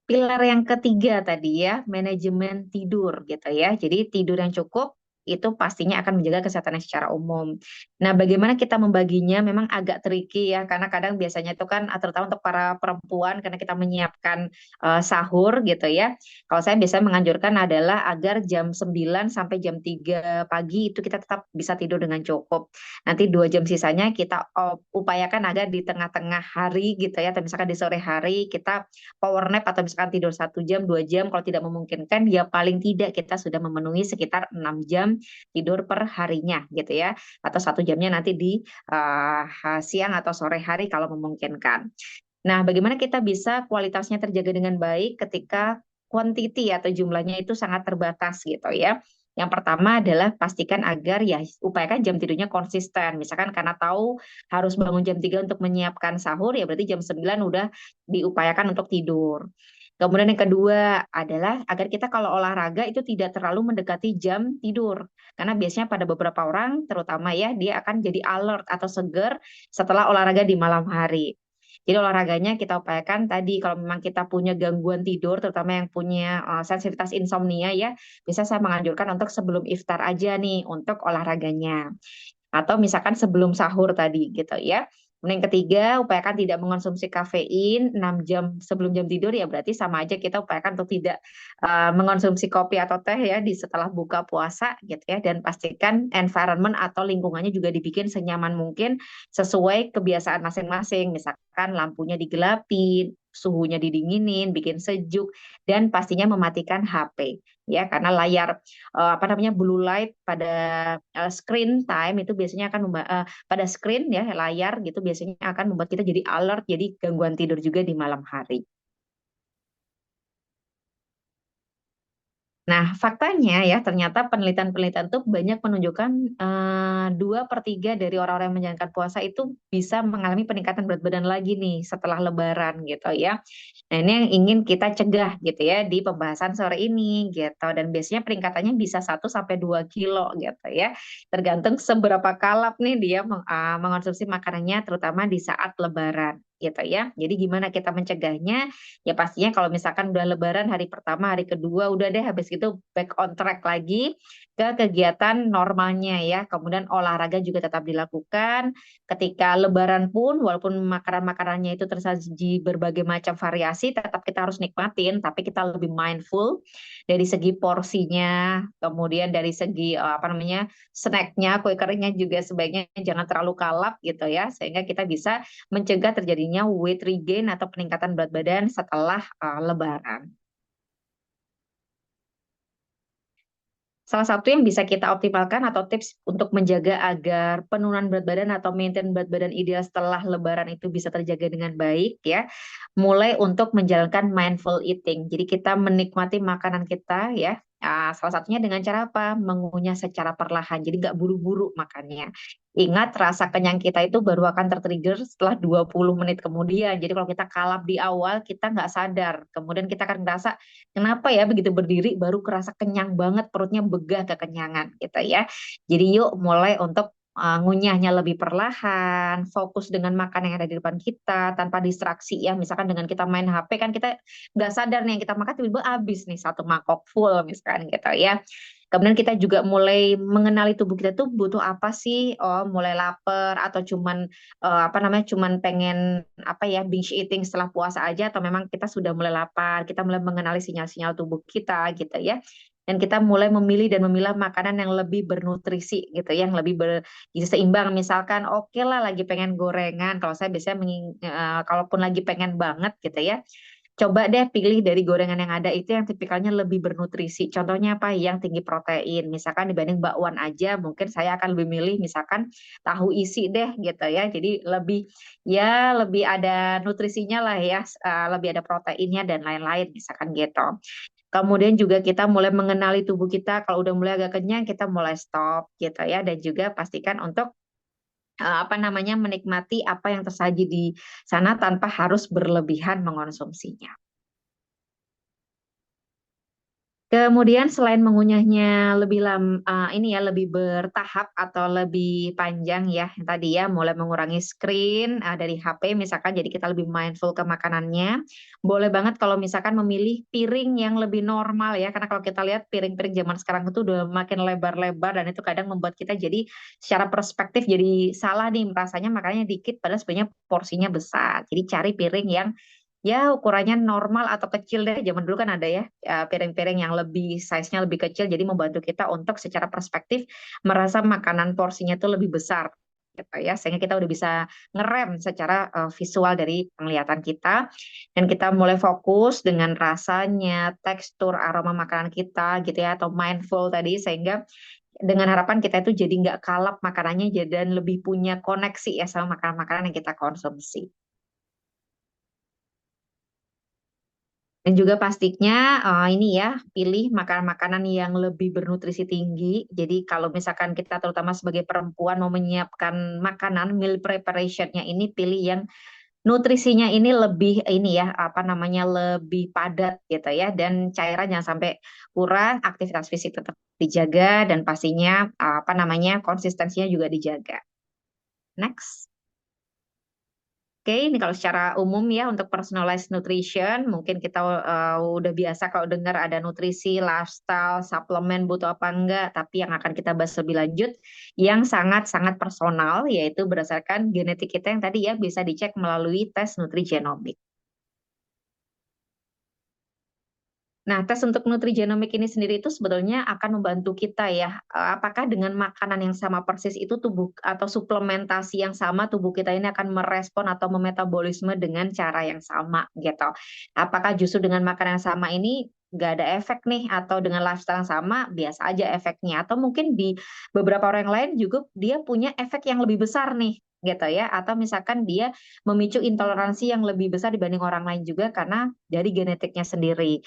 Pilar yang ketiga tadi ya, manajemen tidur gitu ya. Jadi tidur yang cukup itu pastinya akan menjaga kesehatan secara umum. Nah, bagaimana kita membaginya memang agak tricky ya, karena kadang biasanya itu kan terutama untuk para perempuan karena kita menyiapkan sahur gitu ya. Kalau saya biasanya menganjurkan adalah agar jam 9 sampai jam 3 pagi itu kita tetap bisa tidur dengan cukup. Nanti 2 jam sisanya kita upayakan agar di tengah-tengah hari gitu ya, atau misalkan di sore hari kita power nap atau misalkan tidur 1 jam, 2 jam, kalau tidak memungkinkan ya paling tidak kita sudah memenuhi sekitar 6 jam tidur per harinya gitu ya. Atau 1 jamnya nanti di siang atau sore hari kalau memungkinkan. Nah, bagaimana kita bisa kualitasnya terjaga dengan baik ketika quantity atau jumlahnya itu sangat terbatas gitu ya. Yang pertama adalah pastikan agar ya upayakan jam tidurnya konsisten. Misalkan karena tahu harus bangun jam 3 untuk menyiapkan sahur, ya berarti jam 9 udah diupayakan untuk tidur. Kemudian yang kedua adalah agar kita kalau olahraga itu tidak terlalu mendekati jam tidur. Karena biasanya pada beberapa orang, terutama ya, dia akan jadi alert atau seger setelah olahraga di malam hari. Jadi olahraganya kita upayakan tadi kalau memang kita punya gangguan tidur, terutama yang punya sensitivitas insomnia ya, bisa saya menganjurkan untuk sebelum iftar aja nih untuk olahraganya. Atau misalkan sebelum sahur tadi gitu ya. Kemudian yang ketiga, upayakan tidak mengonsumsi kafein 6 jam sebelum jam tidur ya berarti sama aja kita upayakan untuk tidak mengonsumsi kopi atau teh ya di setelah buka puasa gitu ya dan pastikan environment atau lingkungannya juga dibikin senyaman mungkin sesuai kebiasaan masing-masing. Misalkan lampunya digelapin, suhunya didinginin, bikin sejuk dan pastinya mematikan HP ya karena layar apa namanya blue light pada screen time itu biasanya akan pada screen ya layar gitu biasanya akan membuat kita jadi alert jadi gangguan tidur juga di malam hari. Nah, faktanya ya, ternyata penelitian-penelitian tuh banyak menunjukkan 2/3 dari orang-orang yang menjalankan puasa itu bisa mengalami peningkatan berat badan lagi nih setelah Lebaran gitu ya. Nah, ini yang ingin kita cegah gitu ya di pembahasan sore ini gitu. Dan biasanya peningkatannya bisa 1 sampai 2 kilo gitu ya. Tergantung seberapa kalap nih dia mengonsumsi makanannya terutama di saat Lebaran gitu ya. Jadi gimana kita mencegahnya? Ya pastinya kalau misalkan udah Lebaran hari pertama, hari kedua, udah deh habis itu back on track lagi ke kegiatan normalnya ya. Kemudian olahraga juga tetap dilakukan. Ketika Lebaran pun, walaupun makanan-makanannya itu tersaji berbagai macam variasi, tetap kita harus nikmatin, tapi kita lebih mindful dari segi porsinya, kemudian dari segi apa namanya snacknya, kue keringnya juga sebaiknya jangan terlalu kalap gitu ya, sehingga kita bisa mencegah terjadinya weight regain atau peningkatan berat badan setelah Lebaran. Salah satu yang bisa kita optimalkan atau tips untuk menjaga agar penurunan berat badan atau maintain berat badan ideal setelah Lebaran itu bisa terjaga dengan baik ya, mulai untuk menjalankan mindful eating. Jadi kita menikmati makanan kita ya, salah satunya dengan cara apa? Mengunyah secara perlahan. Jadi nggak buru-buru makannya. Ingat rasa kenyang kita itu baru akan tertrigger setelah 20 menit kemudian. Jadi kalau kita kalap di awal, kita nggak sadar. Kemudian kita akan merasa, kenapa ya begitu berdiri baru kerasa kenyang banget, perutnya begah kekenyangan gitu ya. Jadi yuk mulai untuk ngunyahnya lebih perlahan, fokus dengan makan yang ada di depan kita tanpa distraksi ya. Misalkan dengan kita main HP kan kita nggak sadar nih yang kita makan tiba-tiba habis nih satu mangkok full misalkan gitu ya. Kemudian kita juga mulai mengenali tubuh kita tuh butuh apa sih? Oh, mulai lapar atau cuman apa namanya? Cuman pengen apa ya binge eating setelah puasa aja atau memang kita sudah mulai lapar, kita mulai mengenali sinyal-sinyal tubuh kita gitu ya. Dan kita mulai memilih dan memilah makanan yang lebih bernutrisi gitu ya, yang lebih gizi seimbang. Misalkan oke lah lagi pengen gorengan, kalau saya biasanya kalaupun lagi pengen banget gitu ya, coba deh pilih dari gorengan yang ada itu yang tipikalnya lebih bernutrisi. Contohnya apa? Yang tinggi protein. Misalkan dibanding bakwan aja, mungkin saya akan lebih milih misalkan tahu isi deh gitu ya. Jadi lebih ya lebih ada nutrisinya lah ya, lebih ada proteinnya dan lain-lain misalkan gitu. Kemudian juga kita mulai mengenali tubuh kita, kalau udah mulai agak kenyang kita mulai stop gitu ya dan juga pastikan untuk apa namanya menikmati apa yang tersaji di sana tanpa harus berlebihan mengonsumsinya. Kemudian selain mengunyahnya ini ya lebih bertahap atau lebih panjang ya yang tadi ya mulai mengurangi screen dari HP misalkan jadi kita lebih mindful ke makanannya. Boleh banget kalau misalkan memilih piring yang lebih normal ya karena kalau kita lihat piring-piring zaman sekarang itu udah makin lebar-lebar dan itu kadang membuat kita jadi secara perspektif jadi salah nih rasanya makannya dikit padahal sebenarnya porsinya besar. Jadi cari piring yang ya ukurannya normal atau kecil deh. Zaman dulu kan ada ya piring-piring yang lebih size-nya lebih kecil jadi membantu kita untuk secara perspektif merasa makanan porsinya itu lebih besar gitu ya. Sehingga kita udah bisa ngerem secara visual dari penglihatan kita dan kita mulai fokus dengan rasanya, tekstur, aroma makanan kita gitu ya atau mindful tadi sehingga dengan harapan kita itu jadi nggak kalap makanannya dan lebih punya koneksi ya sama makanan-makanan yang kita konsumsi. Dan juga pastinya ini ya, pilih makanan-makanan yang lebih bernutrisi tinggi. Jadi kalau misalkan kita terutama sebagai perempuan mau menyiapkan makanan, meal preparation-nya ini pilih yang nutrisinya ini lebih ini ya, apa namanya, lebih padat gitu ya. Dan cairan jangan sampai kurang, aktivitas fisik tetap dijaga dan pastinya apa namanya, konsistensinya juga dijaga. Next. Oke, ini kalau secara umum ya untuk personalized nutrition, mungkin kita udah biasa kalau dengar ada nutrisi, lifestyle, suplemen butuh apa enggak, tapi yang akan kita bahas lebih lanjut yang sangat-sangat personal yaitu berdasarkan genetik kita yang tadi ya bisa dicek melalui tes nutrigenomik. Nah, tes untuk nutrigenomik ini sendiri itu sebetulnya akan membantu kita ya, apakah dengan makanan yang sama persis itu tubuh atau suplementasi yang sama tubuh kita ini akan merespon atau memetabolisme dengan cara yang sama gitu. Apakah justru dengan makanan yang sama ini nggak ada efek nih atau dengan lifestyle yang sama biasa aja efeknya atau mungkin di beberapa orang yang lain juga dia punya efek yang lebih besar nih gitu ya, atau misalkan dia memicu intoleransi yang lebih besar dibanding orang lain juga karena dari genetiknya sendiri.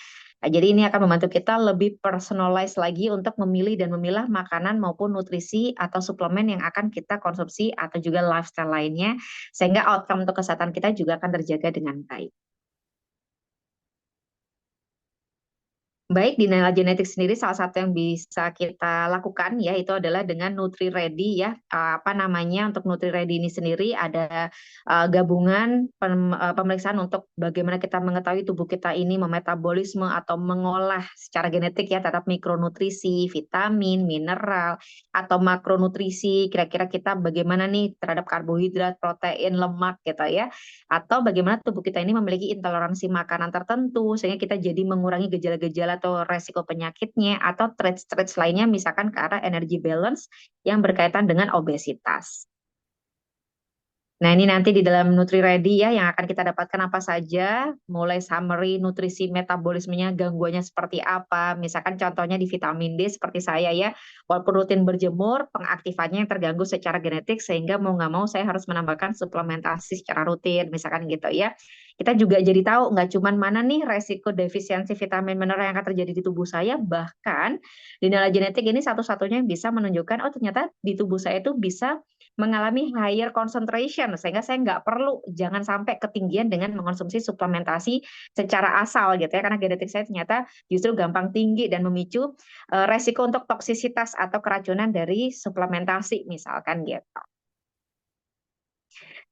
Nah, jadi ini akan membantu kita lebih personalize lagi untuk memilih dan memilah makanan maupun nutrisi atau suplemen yang akan kita konsumsi atau juga lifestyle lainnya, sehingga outcome untuk kesehatan kita juga akan terjaga dengan baik. Baik, di Nela Genetik sendiri salah satu yang bisa kita lakukan ya itu adalah dengan Nutri Ready ya. Apa namanya untuk Nutri Ready ini sendiri ada gabungan pemeriksaan untuk bagaimana kita mengetahui tubuh kita ini memetabolisme atau mengolah secara genetik ya terhadap mikronutrisi, vitamin, mineral atau makronutrisi. Kira-kira kita bagaimana nih terhadap karbohidrat, protein, lemak gitu ya. Atau bagaimana tubuh kita ini memiliki intoleransi makanan tertentu sehingga kita jadi mengurangi gejala-gejala atau resiko penyakitnya atau traits-traits lainnya misalkan ke arah energy balance yang berkaitan dengan obesitas. Nah, ini nanti di dalam Nutri Ready ya yang akan kita dapatkan apa saja, mulai summary nutrisi metabolismenya, gangguannya seperti apa. Misalkan contohnya di vitamin D seperti saya ya, walaupun rutin berjemur, pengaktifannya yang terganggu secara genetik sehingga mau nggak mau saya harus menambahkan suplementasi secara rutin, misalkan gitu ya. Kita juga jadi tahu nggak cuman mana nih resiko defisiensi vitamin mineral yang akan terjadi di tubuh saya, bahkan di Nala Genetik ini satu-satunya yang bisa menunjukkan, oh ternyata di tubuh saya itu bisa mengalami higher concentration sehingga saya nggak perlu jangan sampai ketinggian dengan mengonsumsi suplementasi secara asal gitu ya karena genetik saya ternyata justru gampang tinggi dan memicu resiko untuk toksisitas atau keracunan dari suplementasi misalkan gitu.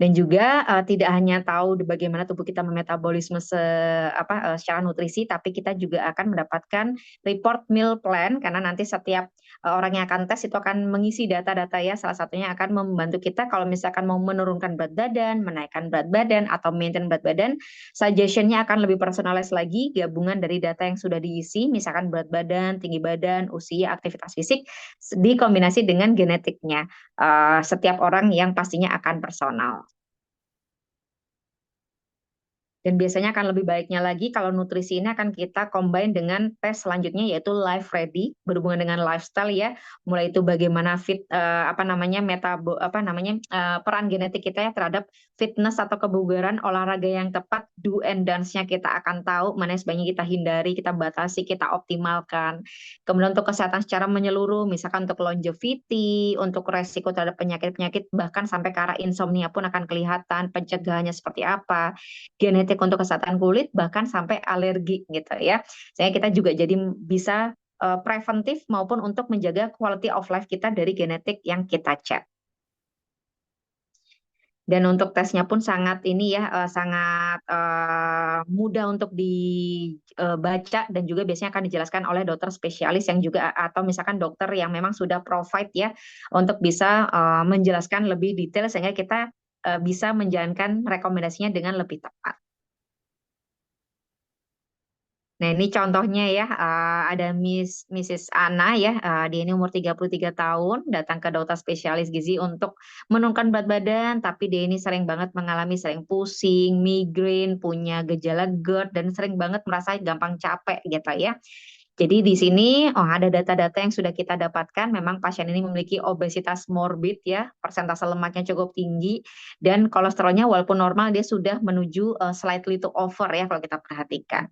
Dan juga tidak hanya tahu bagaimana tubuh kita memetabolisme secara nutrisi, tapi kita juga akan mendapatkan report meal plan karena nanti setiap orang yang akan tes itu akan mengisi data-data ya. Salah satunya akan membantu kita kalau misalkan mau menurunkan berat badan, menaikkan berat badan atau maintain berat badan, suggestion-nya akan lebih personalize lagi, gabungan dari data yang sudah diisi, misalkan berat badan, tinggi badan, usia, aktivitas fisik, dikombinasi dengan genetiknya. Setiap orang yang pastinya akan personal. Dan biasanya akan lebih baiknya lagi kalau nutrisi ini akan kita combine dengan tes selanjutnya yaitu Life Ready berhubungan dengan lifestyle ya. Mulai itu bagaimana peran genetik kita ya terhadap fitness atau kebugaran, olahraga yang tepat, do and dance-nya kita akan tahu mana yang sebaiknya kita hindari, kita batasi, kita optimalkan. Kemudian untuk kesehatan secara menyeluruh, misalkan untuk longevity, untuk resiko terhadap penyakit-penyakit bahkan sampai ke arah insomnia pun akan kelihatan, pencegahannya seperti apa, genetik untuk kesehatan kulit bahkan sampai alergi gitu ya. Sehingga kita juga jadi bisa preventif maupun untuk menjaga quality of life kita dari genetik yang kita cek. Dan untuk tesnya pun sangat ini ya sangat mudah untuk dibaca dan juga biasanya akan dijelaskan oleh dokter spesialis yang juga atau misalkan dokter yang memang sudah provide ya untuk bisa menjelaskan lebih detail sehingga kita bisa menjalankan rekomendasinya dengan lebih tepat. Nah, ini contohnya ya, ada Mrs. Ana ya, dia ini umur 33 tahun, datang ke dokter spesialis gizi untuk menurunkan berat badan, tapi dia ini sering banget mengalami sering pusing, migrain, punya gejala GERD, dan sering banget merasa gampang capek gitu ya. Jadi di sini ada data-data yang sudah kita dapatkan, memang pasien ini memiliki obesitas morbid ya, persentase lemaknya cukup tinggi, dan kolesterolnya walaupun normal dia sudah menuju slightly to over ya kalau kita perhatikan.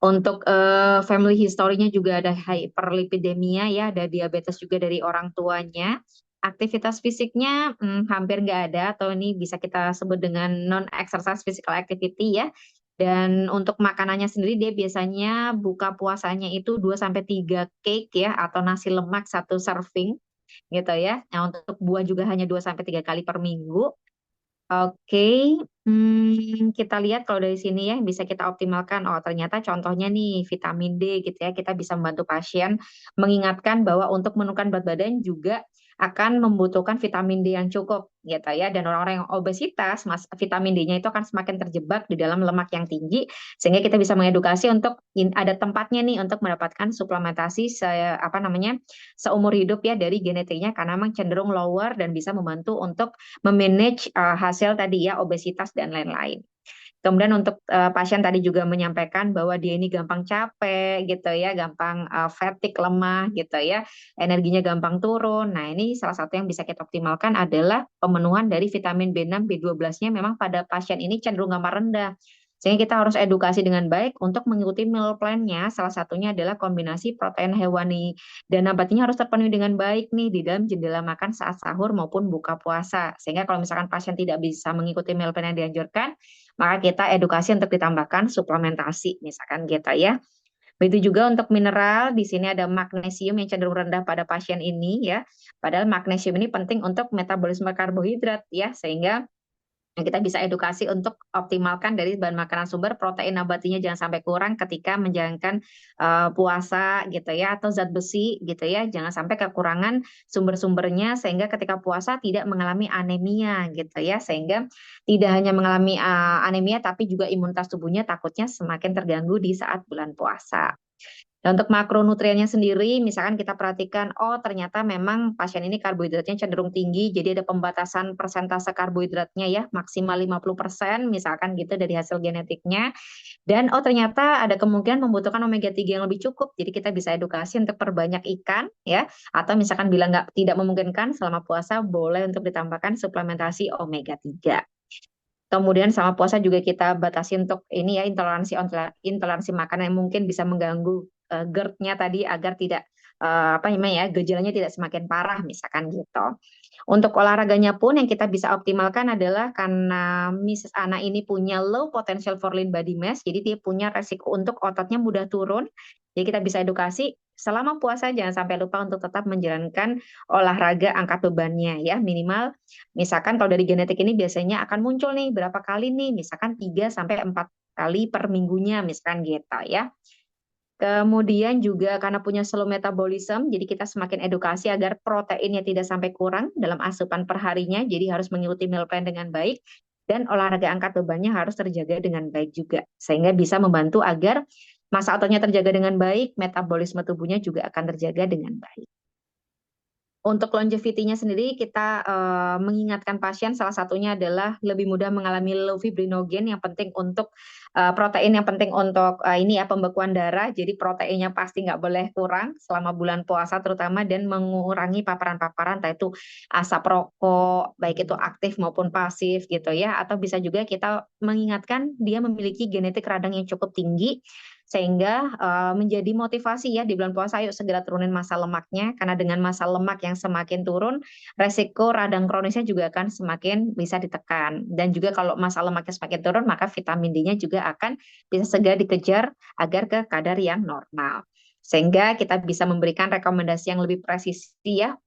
Untuk family history-nya juga ada hyperlipidemia ya, ada diabetes juga dari orang tuanya. Aktivitas fisiknya hampir nggak ada atau ini bisa kita sebut dengan non-exercise physical activity ya. Dan untuk makanannya sendiri dia biasanya buka puasanya itu 2 sampai 3 cake ya atau nasi lemak 1 serving gitu ya. Nah, untuk buah juga hanya 2 sampai 3 kali per minggu. Oke, kita lihat kalau dari sini ya bisa kita optimalkan. Oh, ternyata contohnya nih vitamin D gitu ya. Kita bisa membantu pasien mengingatkan bahwa untuk menurunkan berat badan juga akan membutuhkan vitamin D yang cukup gitu ya. Dan orang-orang yang obesitas, vitamin D-nya itu akan semakin terjebak di dalam lemak yang tinggi sehingga kita bisa mengedukasi untuk ada tempatnya nih untuk mendapatkan suplementasi seumur hidup ya dari genetiknya karena memang cenderung lower dan bisa membantu untuk memanage hasil tadi ya obesitas dan lain-lain. Kemudian untuk pasien tadi juga menyampaikan bahwa dia ini gampang capek gitu ya, gampang fatigue, lemah gitu ya, energinya gampang turun. Nah, ini salah satu yang bisa kita optimalkan adalah pemenuhan dari vitamin B6, B12-nya memang pada pasien ini cenderung gamma rendah. Sehingga kita harus edukasi dengan baik untuk mengikuti meal plan-nya. Salah satunya adalah kombinasi protein hewani dan nabatinya harus terpenuhi dengan baik nih di dalam jendela makan saat sahur maupun buka puasa. Sehingga kalau misalkan pasien tidak bisa mengikuti meal plan yang dianjurkan, maka kita edukasi untuk ditambahkan suplementasi, misalkan gitu ya. Begitu juga untuk mineral, di sini ada magnesium yang cenderung rendah pada pasien ini ya. Padahal magnesium ini penting untuk metabolisme karbohidrat ya, sehingga kita bisa edukasi untuk optimalkan dari bahan makanan sumber protein nabatinya jangan sampai kurang ketika menjalankan puasa gitu ya, atau zat besi gitu ya, jangan sampai kekurangan sumber-sumbernya sehingga ketika puasa tidak mengalami anemia gitu ya, sehingga tidak hanya mengalami anemia tapi juga imunitas tubuhnya takutnya semakin terganggu di saat bulan puasa. Dan untuk makronutriennya sendiri, misalkan kita perhatikan, oh ternyata memang pasien ini karbohidratnya cenderung tinggi, jadi ada pembatasan persentase karbohidratnya ya, maksimal 50%, misalkan gitu dari hasil genetiknya. Dan oh ternyata ada kemungkinan membutuhkan omega 3 yang lebih cukup, jadi kita bisa edukasi untuk perbanyak ikan ya, atau misalkan bila tidak memungkinkan selama puasa, boleh untuk ditambahkan suplementasi omega 3. Kemudian sama puasa juga kita batasi untuk ini ya, intoleransi makanan yang mungkin bisa mengganggu GERD-nya tadi agar tidak apa namanya ya, gejalanya tidak semakin parah misalkan gitu. Untuk olahraganya pun yang kita bisa optimalkan adalah karena Mrs. Ana ini punya low potential for lean body mass, jadi dia punya resiko untuk ototnya mudah turun. Jadi kita bisa edukasi selama puasa jangan sampai lupa untuk tetap menjalankan olahraga angkat bebannya ya, minimal misalkan kalau dari genetik ini biasanya akan muncul nih berapa kali nih, misalkan 3 sampai 4 kali per minggunya misalkan gitu ya. Kemudian juga karena punya slow metabolism, jadi kita semakin edukasi agar proteinnya tidak sampai kurang dalam asupan perharinya, jadi harus mengikuti meal plan dengan baik, dan olahraga angkat bebannya harus terjaga dengan baik juga, sehingga bisa membantu agar masa ototnya terjaga dengan baik, metabolisme tubuhnya juga akan terjaga dengan baik. Untuk longevity-nya sendiri kita mengingatkan pasien salah satunya adalah lebih mudah mengalami low fibrinogen yang penting untuk protein yang penting untuk ini ya pembekuan darah. Jadi proteinnya pasti nggak boleh kurang selama bulan puasa terutama dan mengurangi paparan-paparan entah itu asap rokok baik itu aktif maupun pasif gitu ya. Atau bisa juga kita mengingatkan dia memiliki genetik radang yang cukup tinggi sehingga menjadi motivasi ya di bulan puasa, ayo segera turunin massa lemaknya karena dengan massa lemak yang semakin turun, resiko radang kronisnya juga akan semakin bisa ditekan. Dan juga kalau massa lemaknya semakin turun, maka vitamin D-nya juga akan bisa segera dikejar agar ke kadar yang normal. Sehingga kita bisa memberikan rekomendasi yang lebih presisi ya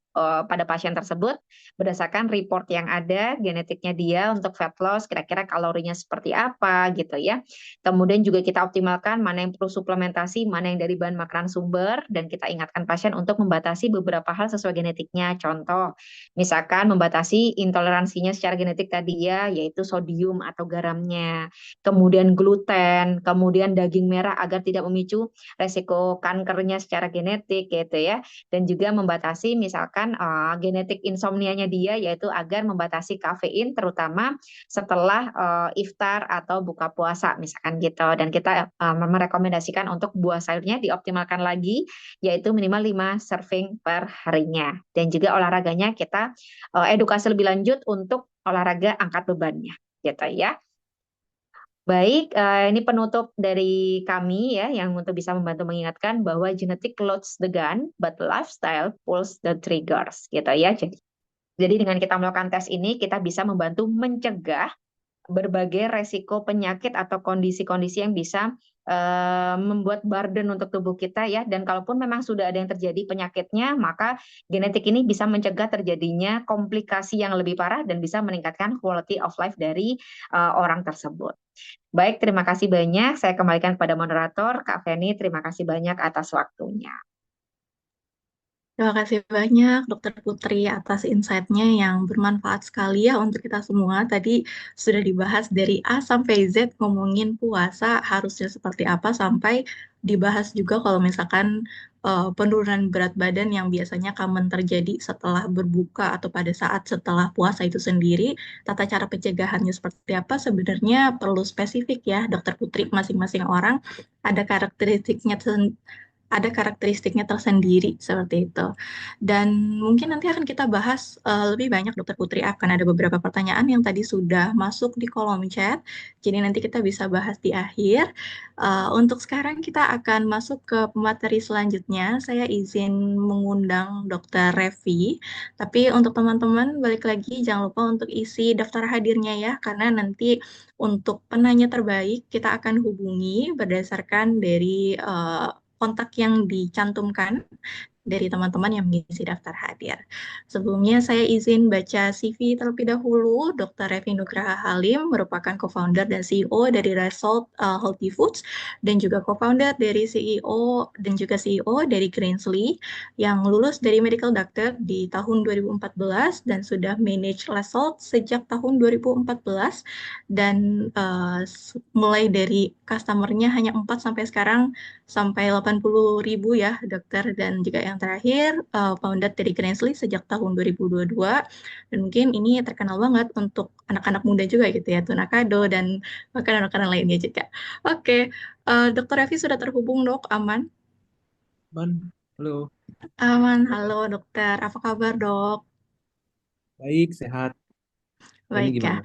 pada pasien tersebut berdasarkan report yang ada genetiknya dia untuk fat loss kira-kira kalorinya seperti apa gitu ya. Kemudian juga kita optimalkan mana yang perlu suplementasi, mana yang dari bahan makanan sumber, dan kita ingatkan pasien untuk membatasi beberapa hal sesuai genetiknya. Contoh, misalkan membatasi intoleransinya secara genetik tadi ya, yaitu sodium atau garamnya, kemudian gluten, kemudian daging merah agar tidak memicu resiko kankernya secara genetik gitu ya, dan juga membatasi misalkan genetik insomnianya dia, yaitu agar membatasi kafein terutama setelah iftar atau buka puasa misalkan gitu. Dan kita merekomendasikan untuk buah sayurnya dioptimalkan lagi yaitu minimal 5 serving per harinya. Dan juga olahraganya kita edukasi lebih lanjut untuk olahraga angkat bebannya gitu ya. Baik, ini penutup dari kami ya yang untuk bisa membantu mengingatkan bahwa genetic loads the gun, but lifestyle pulls the triggers gitu ya. Jadi dengan kita melakukan tes ini kita bisa membantu mencegah berbagai resiko penyakit atau kondisi-kondisi yang bisa membuat burden untuk tubuh kita ya. Dan kalaupun memang sudah ada yang terjadi penyakitnya, maka genetik ini bisa mencegah terjadinya komplikasi yang lebih parah dan bisa meningkatkan quality of life dari orang tersebut. Baik, terima kasih banyak. Saya kembalikan kepada moderator, Kak Feni. Terima kasih banyak atas waktunya. Terima kasih banyak Dokter Putri atas insight-nya yang bermanfaat sekali ya untuk kita semua. Tadi sudah dibahas dari A sampai Z ngomongin puasa harusnya seperti apa sampai dibahas juga kalau misalkan penurunan berat badan yang biasanya common terjadi setelah berbuka atau pada saat setelah puasa itu sendiri. Tata cara pencegahannya seperti apa sebenarnya perlu spesifik ya Dokter Putri, masing-masing orang ada karakteristiknya tersendiri seperti itu. Dan mungkin nanti akan kita bahas lebih banyak Dokter Putri, akan ada beberapa pertanyaan yang tadi sudah masuk di kolom chat. Jadi nanti kita bisa bahas di akhir. Untuk sekarang kita akan masuk ke pemateri selanjutnya. Saya izin mengundang Dokter Revi. Tapi untuk teman-teman balik lagi jangan lupa untuk isi daftar hadirnya ya, karena nanti untuk penanya terbaik kita akan hubungi berdasarkan dari kontak yang dicantumkan dari teman-teman yang mengisi daftar hadir. Sebelumnya saya izin baca CV terlebih dahulu. Dr. Revi Nugraha Halim merupakan co-founder dan CEO dari Result Healthy Foods dan juga co-founder dari CEO dan juga CEO dari Greensley yang lulus dari Medical Doctor di tahun 2014 dan sudah manage Result sejak tahun 2014 dan mulai dari customernya hanya 4 sampai sekarang sampai 80.000 ya dokter, dan juga yang terakhir founder dari Greensley sejak tahun 2022 dan mungkin ini terkenal banget untuk anak-anak muda juga gitu ya, Tunakado dan makanan-makanan lainnya juga. Oke, Dokter Revi sudah terhubung dok, aman? Man, halo, Aman, halo dokter, apa kabar dok? baik, sehat. Feni Baik ya. gimana?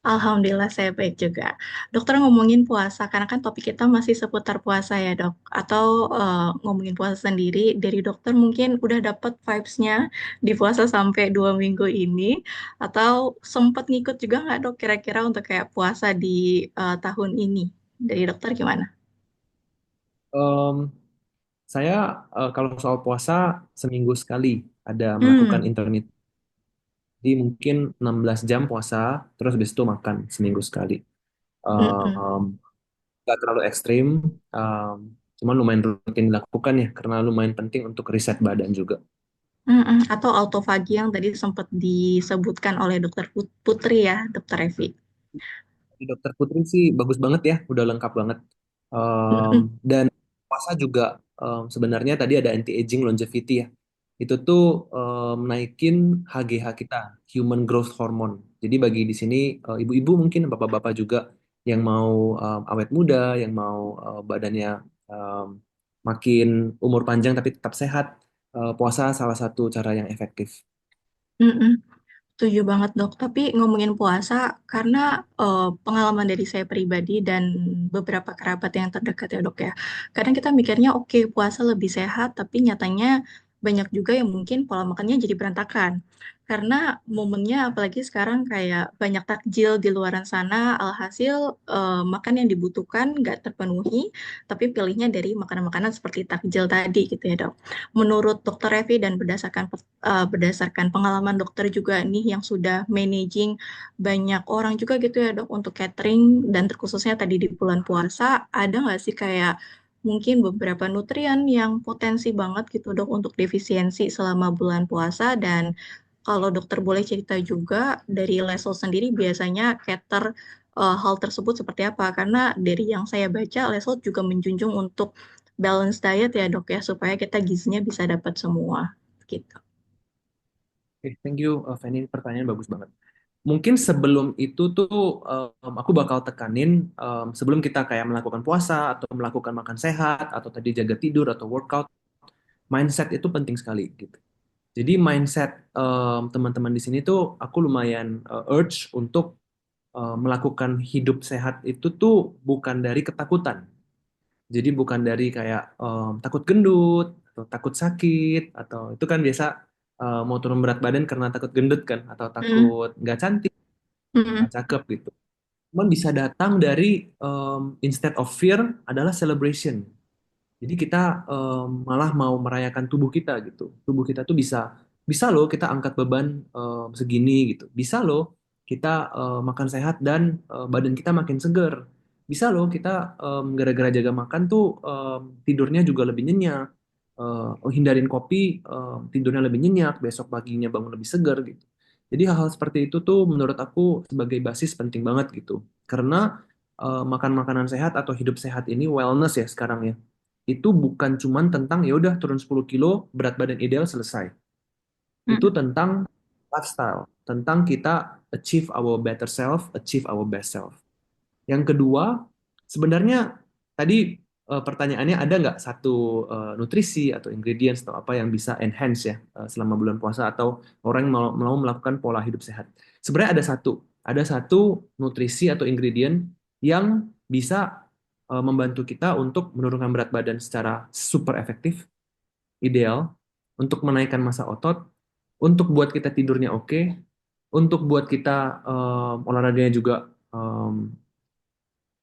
Alhamdulillah saya baik juga. Dokter ngomongin puasa, karena kan topik kita masih seputar puasa ya dok. Atau ngomongin puasa sendiri, dari dokter mungkin udah dapet vibes-nya di puasa sampai 2 minggu ini. Atau sempat ngikut juga nggak dok kira-kira untuk kayak puasa di tahun ini? Dari dokter gimana? Em, saya kalau soal puasa seminggu sekali ada melakukan Hmm, intermittent. Jadi mungkin 16 jam puasa, terus habis itu makan seminggu sekali. mm-mm, Em, Nggak terlalu ekstrim, em, cuman lumayan rutin dilakukan ya, karena lumayan penting untuk riset badan juga. mm-mm. Atau autofagi yang tadi sempat disebutkan oleh dokter Putri ya, dokter Evi. Di Dokter Putri sih bagus banget ya, udah lengkap banget. Em, Mm-mm, dan puasa juga sebenarnya tadi ada anti aging longevity ya. Itu tuh naikin HGH kita, Human Growth Hormone. Jadi bagi di sini ibu-ibu mungkin bapak-bapak juga yang mau awet muda, yang mau badannya em, makin umur panjang tapi tetap sehat, puasa salah satu cara yang efektif. mm-mm. Setuju banget dok, tapi ngomongin puasa, karena pengalaman dari saya pribadi dan beberapa kerabat yang terdekat ya dok ya, kadang kita mikirnya oke puasa lebih sehat, tapi nyatanya banyak juga yang mungkin pola makannya jadi berantakan. Karena momennya apalagi sekarang kayak banyak takjil di luaran sana, alhasil makan yang dibutuhkan nggak terpenuhi, tapi pilihnya dari makanan-makanan seperti takjil tadi gitu ya dok. Menurut dokter Revi dan berdasarkan pengalaman dokter juga nih yang sudah managing banyak orang juga gitu ya dok untuk catering dan terkhususnya tadi di bulan puasa, ada nggak sih kayak mungkin beberapa nutrien yang potensi banget gitu dok untuk defisiensi selama bulan puasa? Dan kalau dokter boleh cerita juga dari Lesel sendiri biasanya cater hal tersebut seperti apa? Karena dari yang saya baca Lesel juga menjunjung untuk balance diet ya dok ya, supaya kita gizinya bisa dapat semua gitu. Oke, thank you, Fanny. Pertanyaan bagus banget. Mungkin sebelum itu tuh aku bakal tekanin sebelum kita kayak melakukan puasa atau melakukan makan sehat atau tadi jaga tidur atau workout, mindset itu penting sekali gitu. Jadi mindset teman-teman di sini tuh aku lumayan urge untuk melakukan hidup sehat itu tuh bukan dari ketakutan. Jadi bukan dari kayak takut gendut atau takut sakit atau itu kan biasa mau turun berat badan karena takut gendut kan atau Hmm, takut nggak cantik, hmm, nggak cakep gitu. Cuman bisa datang dari instead of fear adalah celebration. Jadi kita malah mau merayakan tubuh kita gitu. Tubuh kita tuh bisa bisa loh kita angkat beban segini gitu. Bisa loh kita makan sehat dan badan kita makin seger. Bisa loh kita gara-gara jaga makan tuh tidurnya juga lebih nyenyak. hindarin kopi, tidurnya lebih nyenyak, besok paginya bangun lebih segar gitu. Jadi hal-hal seperti itu tuh menurut aku sebagai basis penting banget gitu. Karena makan makanan sehat atau hidup sehat ini wellness ya sekarang ya. Itu bukan cuman tentang ya udah turun 10 kilo, berat badan ideal selesai. Itu Mm-mm. tentang lifestyle, tentang kita achieve our better self, achieve our best self. Yang kedua, sebenarnya tadi pertanyaannya ada nggak satu nutrisi atau ingredients atau apa yang bisa enhance ya selama bulan puasa atau orang yang mau melakukan pola hidup sehat. Sebenarnya ada satu nutrisi atau ingredient yang bisa membantu kita untuk menurunkan berat badan secara super efektif, ideal, untuk menaikkan massa otot, untuk buat kita tidurnya oke, untuk buat kita olahraganya juga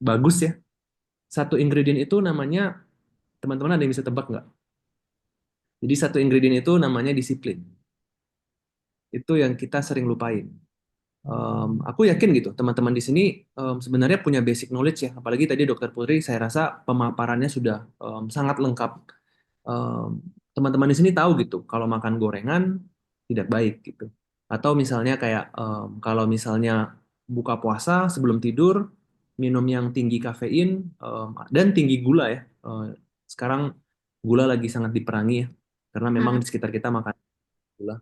bagus ya. Satu ingredient itu namanya, teman-teman ada yang bisa tebak nggak? Jadi satu ingredient itu namanya disiplin. Itu yang kita sering lupain. Aku yakin gitu, teman-teman di sini sebenarnya punya basic knowledge ya. Apalagi tadi Dokter Putri, saya rasa pemaparannya sudah sangat lengkap. Em, Teman-teman di sini tahu gitu, kalau makan gorengan tidak baik gitu. Atau misalnya kayak kalau misalnya buka puasa sebelum tidur, minum yang tinggi kafein dan tinggi gula ya. Sekarang gula lagi sangat diperangi ya, karena memang Mm-mm. di sekitar kita makan gula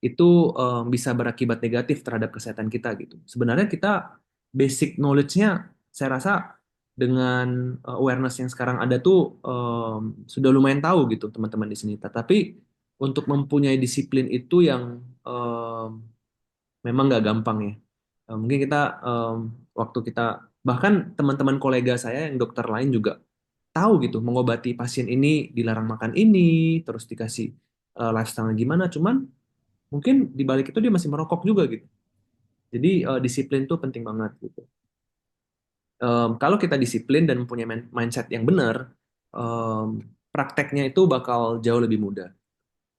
itu bisa berakibat negatif terhadap kesehatan kita gitu. Sebenarnya kita basic knowledge-nya saya rasa dengan awareness yang sekarang ada tuh sudah lumayan tahu gitu teman-teman di sini. Tetapi untuk mempunyai disiplin itu yang memang nggak gampang ya. Mungkin kita waktu kita bahkan teman-teman kolega saya yang dokter lain juga tahu gitu mengobati pasien ini dilarang makan ini, terus dikasih lifestyle gimana, cuman mungkin di balik itu dia masih merokok juga gitu. Jadi disiplin tuh penting banget gitu. Kalau kita disiplin dan punya mindset yang benar, em, prakteknya itu bakal jauh lebih mudah.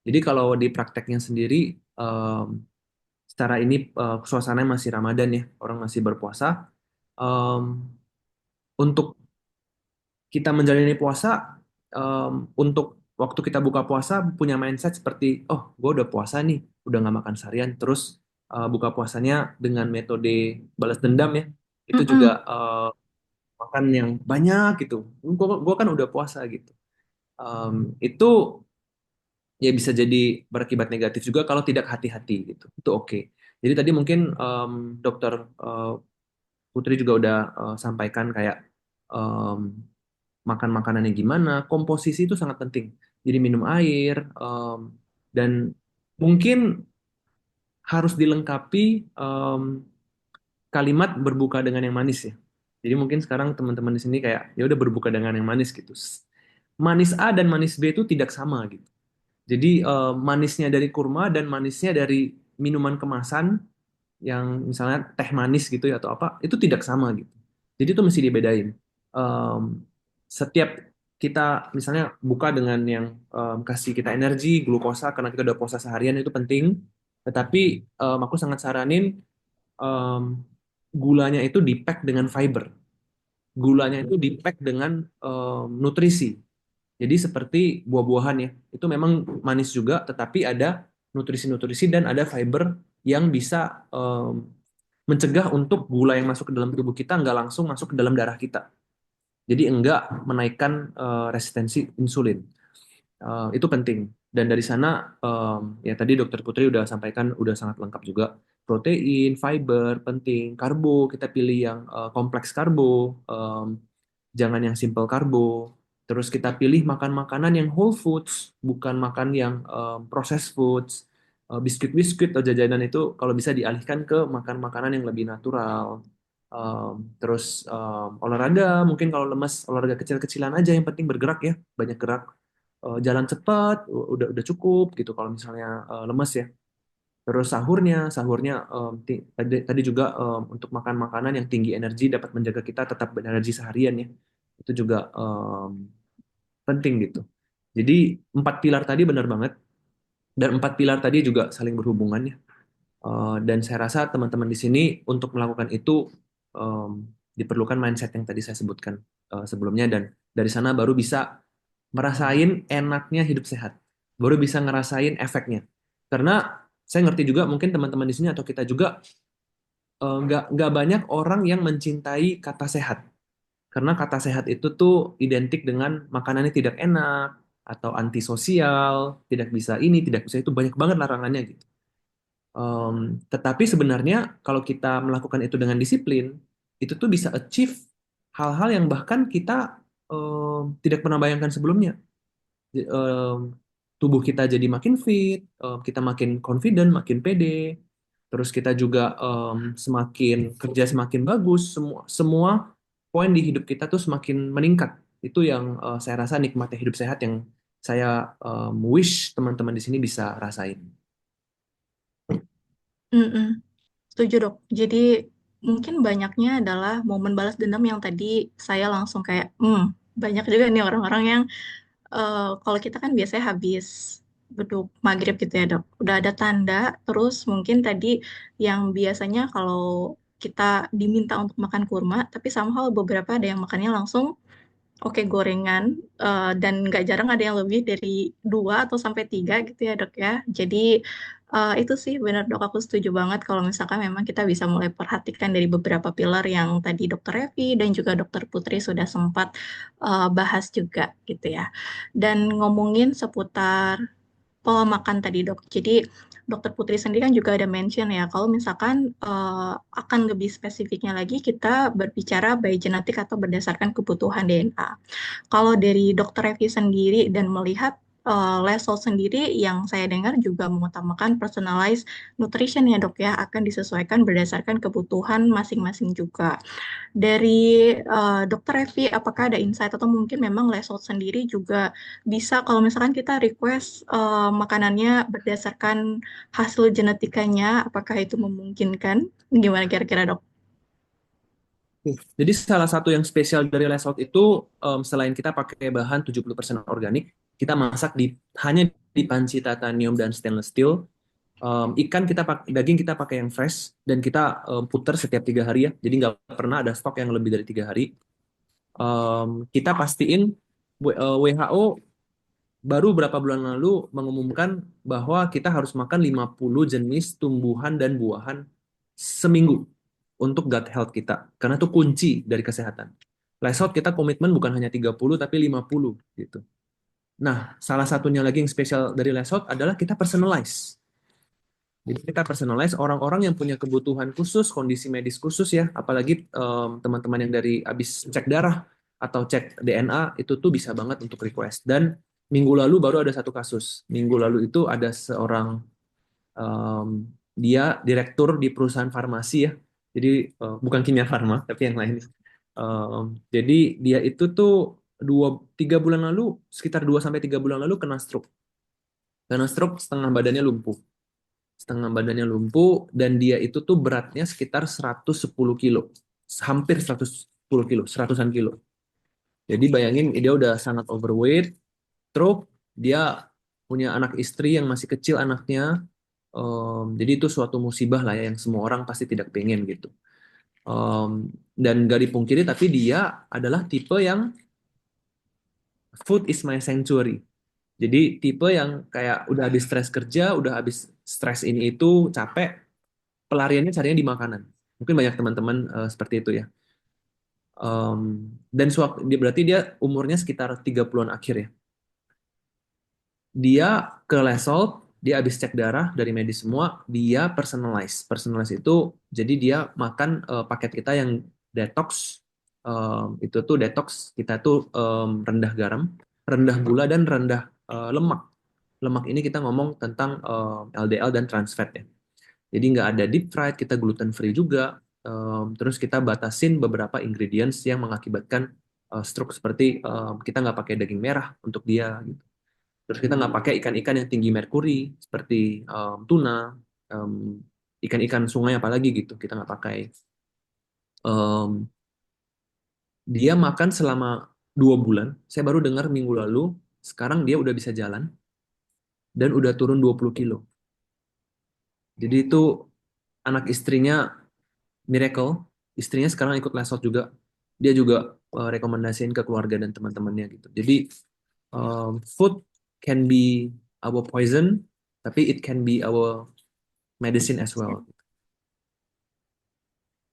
Jadi kalau di prakteknya sendiri, em, secara ini suasananya masih Ramadan ya, orang masih berpuasa. em, untuk kita menjalani puasa, untuk waktu kita buka puasa punya mindset seperti, oh, gue udah puasa nih, udah nggak makan seharian, terus buka puasanya dengan metode balas dendam ya, itu juga Mm-mm. makan yang banyak gitu. Gue kan udah puasa gitu. Itu ya bisa jadi berakibat negatif juga kalau tidak hati-hati gitu. Itu oke. Jadi tadi mungkin Dokter eh, Putri juga udah sampaikan kayak em, makan makanannya gimana, komposisi itu sangat penting. Jadi minum air, dan mungkin harus dilengkapi kalimat berbuka dengan yang manis ya. Jadi mungkin sekarang teman-teman di sini kayak ya udah berbuka dengan yang manis gitu. Manis A dan manis B itu tidak sama gitu. Jadi manisnya dari kurma dan manisnya dari minuman kemasan yang misalnya teh manis gitu ya atau apa itu tidak sama gitu. Jadi itu mesti dibedain. Em, Setiap kita misalnya buka dengan yang kasih kita energi, glukosa karena kita udah puasa seharian itu penting. Tetapi aku sangat saranin em, gulanya itu di-pack dengan fiber. Gulanya itu di-pack dengan nutrisi. Jadi seperti buah-buahan ya, itu memang manis juga, tetapi ada nutrisi-nutrisi dan ada fiber yang bisa mencegah untuk gula yang masuk ke dalam tubuh kita nggak langsung masuk ke dalam darah kita. Jadi enggak menaikkan resistensi insulin. Itu penting. Dan dari sana, ya tadi Dokter Putri udah sampaikan, udah sangat lengkap juga. Protein, fiber, penting. Karbo, kita pilih yang kompleks karbo. Jangan yang simple karbo. Terus kita pilih makan makanan yang whole foods, bukan makan yang processed foods. Biskuit-biskuit atau jajanan itu kalau bisa dialihkan ke makan makanan yang lebih natural. Terus olahraga, mungkin kalau lemas olahraga kecil-kecilan aja, yang penting bergerak ya, banyak gerak. Jalan cepat, udah cukup gitu kalau misalnya lemas ya. Terus sahurnya tadi juga untuk makan makanan yang tinggi energi dapat menjaga kita tetap berenergi seharian ya. Itu juga penting gitu. Jadi empat pilar tadi benar banget dan empat pilar tadi juga saling berhubungan ya. Dan saya rasa teman-teman di sini untuk melakukan itu diperlukan mindset yang tadi saya sebutkan sebelumnya dan dari sana baru bisa merasain enaknya hidup sehat, baru bisa ngerasain efeknya. Karena saya ngerti juga mungkin teman-teman di sini atau kita juga nggak banyak orang yang mencintai kata sehat. Karena kata sehat itu tuh identik dengan makanannya tidak enak atau antisosial, tidak bisa ini, tidak bisa itu, banyak banget larangannya gitu. Tetapi sebenarnya kalau kita melakukan itu dengan disiplin, itu tuh bisa achieve hal-hal yang bahkan kita tidak pernah bayangkan sebelumnya. Em, Tubuh kita jadi makin fit, kita makin confident, makin pede, terus kita juga semakin kerja semakin bagus, semua semua poin di hidup kita tuh semakin meningkat. Itu yang saya rasa nikmatnya hidup sehat yang saya wish teman-teman di sini bisa rasain. Mm-mm. Setuju dok. Jadi mungkin banyaknya adalah momen balas dendam yang tadi saya langsung kayak, banyak juga nih orang-orang yang kalau kita kan biasanya habis beduk maghrib gitu ya dok, udah ada tanda, terus mungkin tadi yang biasanya kalau kita diminta untuk makan kurma, tapi somehow beberapa ada yang makannya langsung oke gorengan, dan nggak jarang ada yang lebih dari dua atau sampai tiga gitu ya dok ya. Jadi itu sih benar dok, aku setuju banget kalau misalkan memang kita bisa mulai perhatikan dari beberapa pilar yang tadi dokter Evi dan juga dokter Putri sudah sempat bahas juga gitu ya. Dan ngomongin seputar pola makan tadi dok. Jadi dokter Putri sendiri kan juga ada mention ya, kalau misalkan akan lebih spesifiknya lagi kita berbicara by genetik atau berdasarkan kebutuhan DNA. Kalau dari dokter Revi sendiri dan melihat Lesol sendiri yang saya dengar juga mengutamakan personalized nutrition ya dok ya, akan disesuaikan berdasarkan kebutuhan masing-masing juga. Dari Dokter Revi, apakah ada insight atau mungkin memang Lesot sendiri juga bisa kalau misalkan kita request makanannya berdasarkan hasil genetikanya, apakah itu memungkinkan? Gimana kira-kira dok? Jadi salah satu yang spesial dari Lesalt itu selain kita pakai bahan 70% organik, kita masak hanya di panci titanium dan stainless steel. Ikan kita pakai, daging kita pakai yang fresh dan kita puter setiap 3 hari ya. Jadi nggak pernah ada stok yang lebih dari 3 hari. Kita pastiin WHO baru berapa bulan lalu mengumumkan bahwa kita harus makan 50 jenis tumbuhan dan buahan seminggu untuk gut health kita. Karena itu kunci dari kesehatan. Lesot kita komitmen bukan hanya 30 tapi 50 gitu. Nah, salah satunya lagi yang spesial dari Lesot adalah kita personalize. Jadi kita personalize orang-orang yang punya kebutuhan khusus, kondisi medis khusus ya, apalagi teman-teman yang dari habis cek darah atau cek DNA itu tuh bisa banget untuk request. Dan minggu lalu baru ada satu kasus. Minggu lalu itu ada seorang dia direktur di perusahaan farmasi ya. Jadi bukan Kimia Farma tapi yang lain. Jadi dia itu tuh 2-3 bulan lalu, sekitar 2 sampai 3 bulan lalu kena stroke. Karena stroke setengah badannya lumpuh, dan dia itu tuh beratnya sekitar 110 kilo, hampir 110 kilo, seratusan kilo. Jadi bayangin dia udah sangat overweight, stroke, dia punya anak istri yang masih kecil anaknya. Jadi itu suatu musibah lah ya yang semua orang pasti tidak pengen gitu. Dan gak dipungkiri tapi dia adalah tipe yang food is my sanctuary. Jadi tipe yang kayak udah habis stres kerja, udah habis stres ini itu, capek, pelariannya carinya di makanan. Mungkin banyak teman-teman seperti itu ya. Dan berarti dia umurnya sekitar 30-an akhir ya. Dia ke Lesol, dia habis cek darah dari medis semua, dia personalize. Personalize itu jadi dia makan paket kita yang detox. Itu tuh detox kita tuh rendah garam, rendah gula dan rendah lemak. Lemak ini kita ngomong tentang LDL dan trans fat ya. Jadi nggak ada deep fried, kita gluten free juga. Terus kita batasin beberapa ingredients yang mengakibatkan stroke seperti kita nggak pakai daging merah untuk dia gitu. Terus kita nggak pakai ikan-ikan yang tinggi merkuri seperti tuna, um, ikan-ikan sungai apalagi gitu kita nggak pakai. Um, Dia makan selama 2 bulan. Saya baru dengar minggu lalu. Sekarang dia udah bisa jalan dan udah turun 20 kilo. Jadi itu anak istrinya miracle. Istrinya sekarang ikut lesot juga. Dia juga rekomendasiin ke keluarga dan teman-temannya gitu. Jadi Food can be our poison, tapi it can be our medicine as well.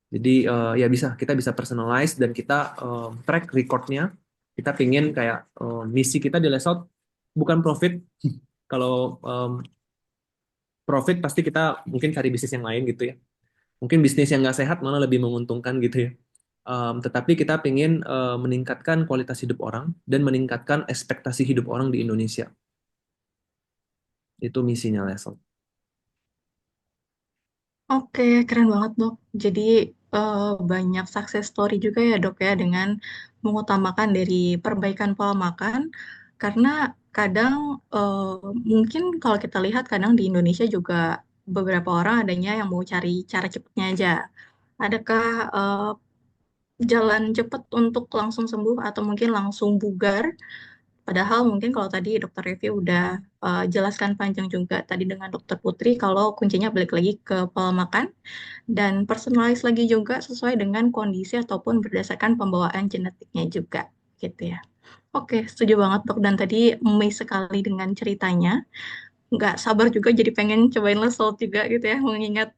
Jadi ya kita bisa personalize dan kita track recordnya. Kita pingin kayak misi kita di Lesot bukan profit. Kalau profit pasti kita mungkin cari bisnis yang lain gitu ya. Mungkin bisnis yang nggak sehat malah lebih menguntungkan gitu ya. Tetapi kita pingin meningkatkan kualitas hidup orang dan meningkatkan ekspektasi hidup orang di Indonesia. Itu misinya Lesot. Oke, keren banget dok. Jadi banyak success story juga ya dok ya dengan mengutamakan dari perbaikan pola makan. Karena kadang mungkin kalau kita lihat kadang di Indonesia juga beberapa orang adanya yang mau cari cara cepatnya aja. Adakah jalan cepat untuk langsung sembuh atau mungkin langsung bugar? Padahal mungkin kalau tadi dokter Revi udah jelaskan panjang juga tadi dengan dokter Putri kalau kuncinya balik lagi ke pola makan dan personalize lagi juga sesuai dengan kondisi ataupun berdasarkan pembawaan genetiknya juga gitu ya. Oke, setuju banget dok. Dan tadi amazed sekali dengan ceritanya, nggak sabar juga jadi pengen cobain lesol juga gitu ya, mengingat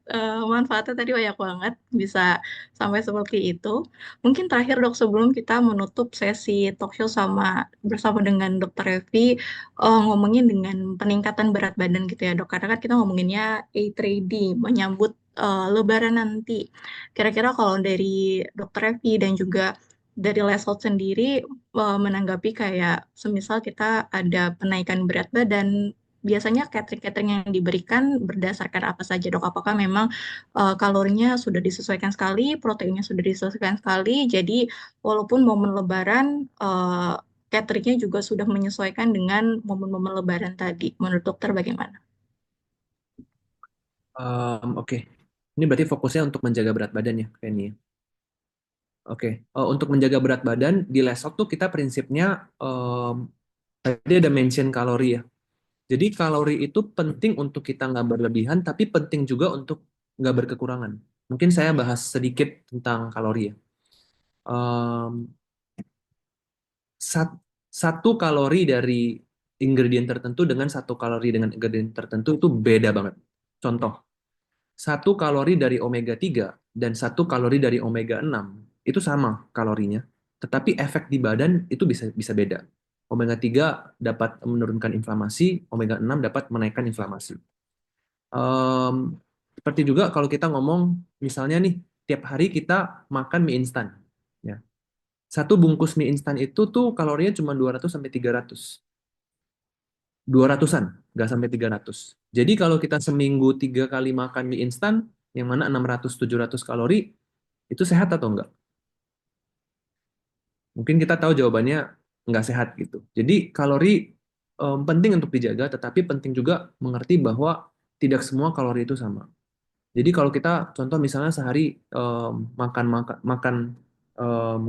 manfaatnya tadi banyak banget, bisa sampai seperti itu. Mungkin terakhir dok, sebelum kita menutup sesi talk show bersama dengan dokter Evi, ngomongin dengan peningkatan berat badan gitu ya dok, karena kan kita ngomonginnya A3D, menyambut Lebaran nanti. Kira-kira kalau dari dokter Evi dan juga dari Lesot sendiri menanggapi kayak semisal kita ada penaikan berat badan, biasanya catering-catering yang diberikan berdasarkan apa saja dok? Apakah memang kalorinya sudah disesuaikan sekali, proteinnya sudah disesuaikan sekali, jadi walaupun momen Lebaran, cateringnya juga sudah menyesuaikan dengan momen-momen Lebaran tadi. Menurut dokter bagaimana? Oke. Ini berarti fokusnya untuk menjaga berat badan ya, Penny. Oke. Untuk menjaga berat badan di Lesot tuh kita prinsipnya tadi ada mention kalori ya. Jadi kalori itu penting untuk kita nggak berlebihan, tapi penting juga untuk nggak berkekurangan. Mungkin saya bahas sedikit tentang kalori ya. Em, sat- Satu kalori dari ingredient tertentu dengan satu kalori dengan ingredient tertentu itu beda banget. Contoh, satu kalori dari omega 3 dan satu kalori dari omega 6 itu sama kalorinya, tetapi efek di badan itu bisa bisa beda. Omega 3 dapat menurunkan inflamasi, omega 6 dapat menaikkan inflamasi. Em, Seperti juga kalau kita ngomong misalnya nih, tiap hari kita makan mie instan. Ya. Satu bungkus mie instan itu tuh kalorinya cuma 200 sampai 300. 200-an, nggak sampai 300. Jadi kalau kita seminggu 3 kali makan mie instan, yang mana 600-700 kalori, itu sehat atau enggak? Mungkin kita tahu jawabannya nggak sehat gitu. Jadi kalori penting untuk dijaga, tetapi penting juga mengerti bahwa tidak semua kalori itu sama. Jadi kalau kita contoh misalnya sehari makan makan makan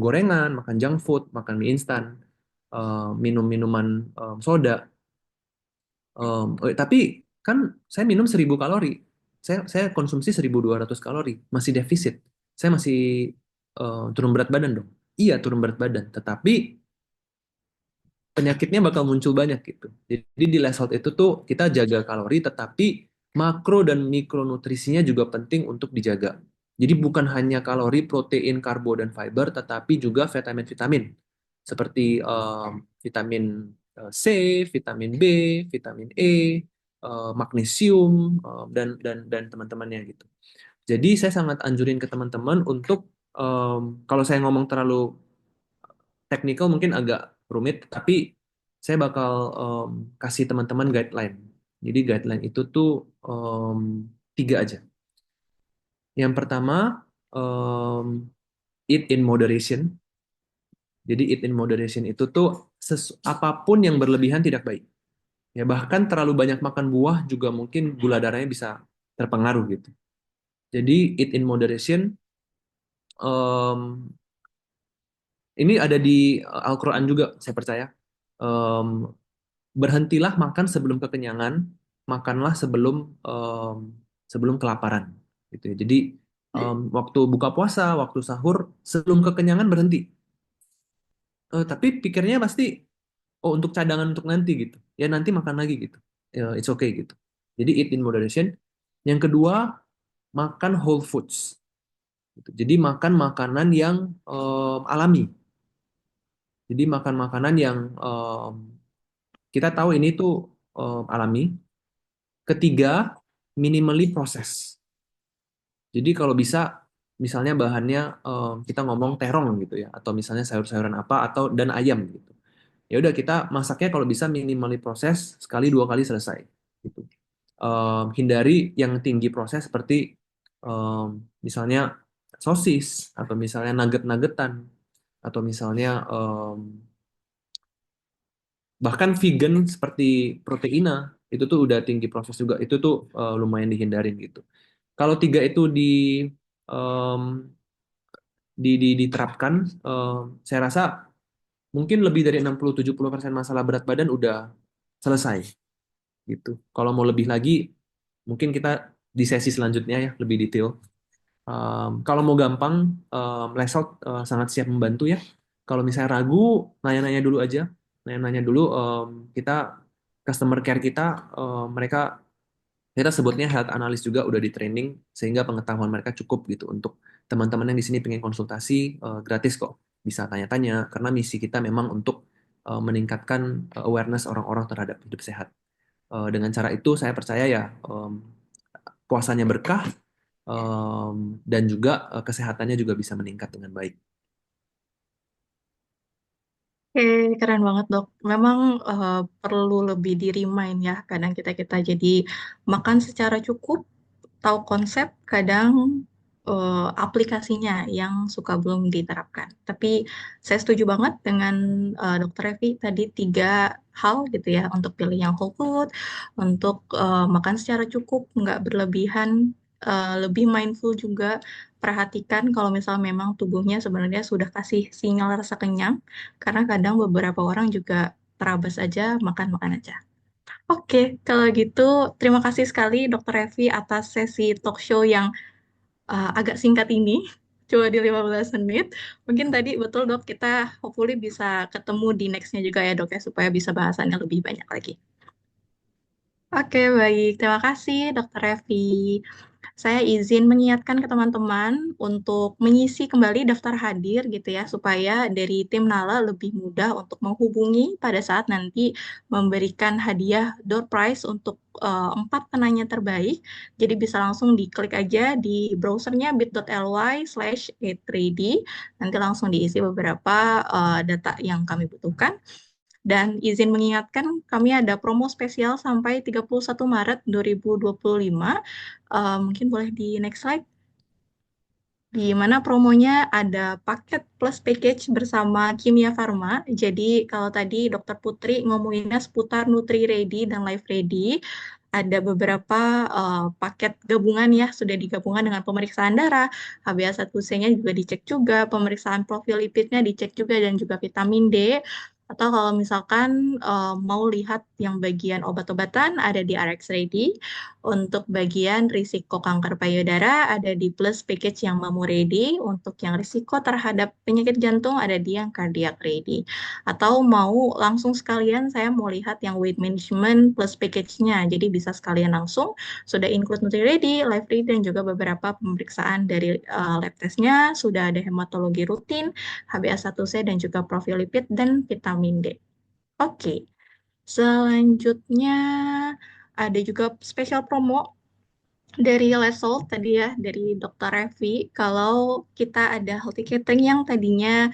gorengan, makan junk food, makan mie instan, minum minuman soda, tapi kan saya minum 1.000 kalori, saya konsumsi 1.200 kalori, masih defisit, saya masih turun berat badan dong. Iya turun berat badan, tetapi penyakitnya bakal muncul banyak gitu. Jadi di last itu tuh kita jaga kalori, tetapi makro dan mikronutrisinya juga penting untuk dijaga. Jadi bukan hanya kalori, protein, karbo, dan fiber, tetapi juga vitamin-vitamin seperti vitamin C, vitamin B, vitamin E, magnesium, dan teman-temannya gitu. Jadi saya sangat anjurin ke teman-teman untuk kalau saya ngomong terlalu technical mungkin agak rumit, tapi saya bakal kasih teman-teman guideline. Jadi guideline itu tuh tiga aja. Yang pertama, eat in moderation. Jadi eat in moderation itu tuh apapun yang berlebihan tidak baik. Ya bahkan terlalu banyak makan buah juga mungkin gula darahnya bisa terpengaruh gitu. Jadi eat in moderation. em, ini ada di Al-Quran juga, saya percaya. Em, Berhentilah makan sebelum kekenyangan, makanlah em, sebelum kelaparan. Gitu ya. Jadi waktu buka puasa, waktu sahur, sebelum kekenyangan berhenti. Tapi pikirnya pasti oh untuk cadangan untuk nanti gitu. Ya nanti makan lagi gitu. Ya, it's okay gitu. Jadi eat in moderation. Yang kedua, makan whole foods. Gitu. Jadi makan makanan yang alami. Jadi makan makanan yang kita tahu ini tuh alami. Ketiga, minimally processed. Jadi kalau bisa, misalnya bahannya kita ngomong terong gitu ya, atau misalnya sayur-sayuran apa, atau dan ayam gitu. Ya udah kita masaknya kalau bisa minimally proses, sekali dua kali selesai. Gitu. Hindari yang tinggi proses seperti misalnya sosis, atau misalnya nugget-nuggetan, atau misalnya bahkan vegan seperti proteina itu tuh udah tinggi proses juga, itu tuh lumayan dihindarin gitu. Kalau tiga itu em, diterapkan, saya rasa mungkin lebih dari 60-70% masalah berat badan udah selesai gitu. Kalau mau lebih lagi, mungkin kita di sesi selanjutnya ya lebih detail. Kalau mau gampang, Lesot sangat siap membantu ya. Kalau misalnya ragu, nanya-nanya dulu aja. Nanya-nanya dulu, kita customer care kita, mereka kita sebutnya health analyst juga udah di training sehingga pengetahuan mereka cukup gitu untuk teman-teman yang di sini pengen konsultasi, gratis kok, bisa tanya-tanya karena misi kita memang untuk meningkatkan awareness orang-orang terhadap hidup sehat. Dengan cara itu saya percaya ya, puasanya berkah, dan juga kesehatannya juga bisa meningkat dengan baik. Oke, keren banget dok. Memang perlu lebih di-remind ya. Kadang kita jadi makan secara cukup, tahu konsep, kadang aplikasinya yang suka belum diterapkan. Tapi saya setuju banget dengan Dokter Evi tadi tiga hal gitu ya, untuk pilih yang whole food, untuk makan secara cukup, nggak berlebihan, lebih mindful juga, perhatikan kalau misal memang tubuhnya sebenarnya sudah kasih sinyal rasa kenyang, karena kadang beberapa orang juga terabas aja, makan-makan aja. Oke, kalau gitu terima kasih sekali Dokter Evi atas sesi talk show yang agak singkat ini, cuma di 15 menit. Mungkin tadi betul dok, kita hopefully bisa ketemu di next-nya juga ya dok ya, supaya bisa bahasannya lebih banyak lagi. Oke, baik. Terima kasih Dokter Evi. Saya izin mengingatkan ke teman-teman untuk mengisi kembali daftar hadir gitu ya, supaya dari tim Nala lebih mudah untuk menghubungi pada saat nanti memberikan hadiah door prize untuk 4 penanya terbaik. Jadi bisa langsung diklik aja di browsernya bit.ly/e3d. Nanti langsung diisi beberapa data yang kami butuhkan. Dan izin mengingatkan, kami ada promo spesial sampai 31 Maret 2025. Mungkin boleh di next slide. Di mana promonya ada paket plus package bersama Kimia Farma. Jadi kalau tadi Dokter Putri ngomonginnya seputar Nutri Ready dan Life Ready, ada beberapa paket gabungan ya, sudah digabungkan dengan pemeriksaan darah, HbA1c-nya juga dicek juga, pemeriksaan profil lipidnya dicek juga, dan juga vitamin D. Atau kalau misalkan mau lihat yang bagian obat-obatan ada di RX Ready, untuk bagian risiko kanker payudara ada di plus package yang Mamu Ready, untuk yang risiko terhadap penyakit jantung ada di yang cardiac ready. Atau mau langsung sekalian saya mau lihat yang weight management plus package-nya, jadi bisa sekalian langsung sudah include Nutri Ready, Life Ready, dan juga beberapa pemeriksaan dari lab testnya, sudah ada hematologi rutin, HbA1c, dan juga profil lipid dan vitamin D. Oke, selanjutnya ada juga spesial promo dari Lesol tadi ya, dari Dokter Revi. Kalau kita ada healthy catering yang tadinya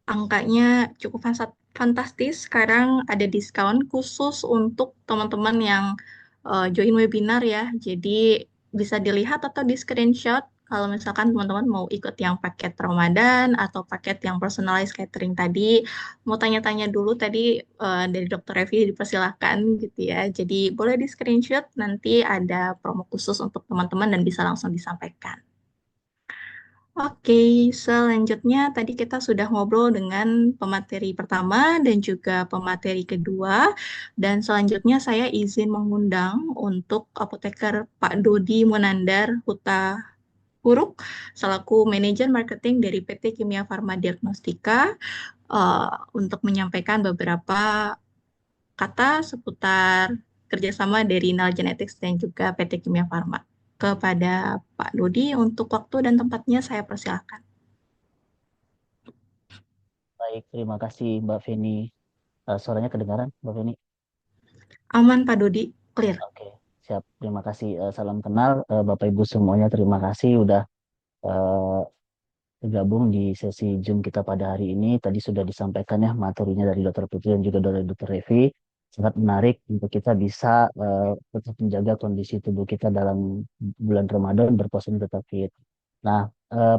angkanya cukup fantastis, sekarang ada diskon khusus untuk teman-teman yang join webinar ya. Jadi bisa dilihat atau di screenshot kalau misalkan teman-teman mau ikut yang paket Ramadan atau paket yang personalized catering tadi. Mau tanya-tanya dulu tadi dari Dokter Revi, dipersilahkan gitu ya. Jadi boleh di screenshot, nanti ada promo khusus untuk teman-teman dan bisa langsung disampaikan. Oke, selanjutnya tadi kita sudah ngobrol dengan pemateri pertama dan juga pemateri kedua. Dan selanjutnya saya izin mengundang untuk apoteker Pak Dodi Monandar Huta Puruk selaku manajer marketing dari PT Kimia Farma Diagnostika untuk menyampaikan beberapa kata seputar kerjasama dari Nal Genetics dan juga PT Kimia Farma. Kepada Pak Dodi, untuk waktu dan tempatnya saya persilahkan. Baik, terima kasih Mbak Feni. Suaranya kedengaran, Mbak Feni? Aman Pak Dodi, clear. Oke, siap. Terima kasih. Salam kenal, Bapak Ibu semuanya. Terima kasih udah eh, bergabung di sesi Zoom kita pada hari ini. Tadi sudah disampaikan ya materinya dari Dr. Putri dan juga dari Dr. Revi. Sangat menarik untuk kita bisa tetap menjaga kondisi tubuh kita dalam bulan Ramadan berpuasa dan tetap fit. Nah,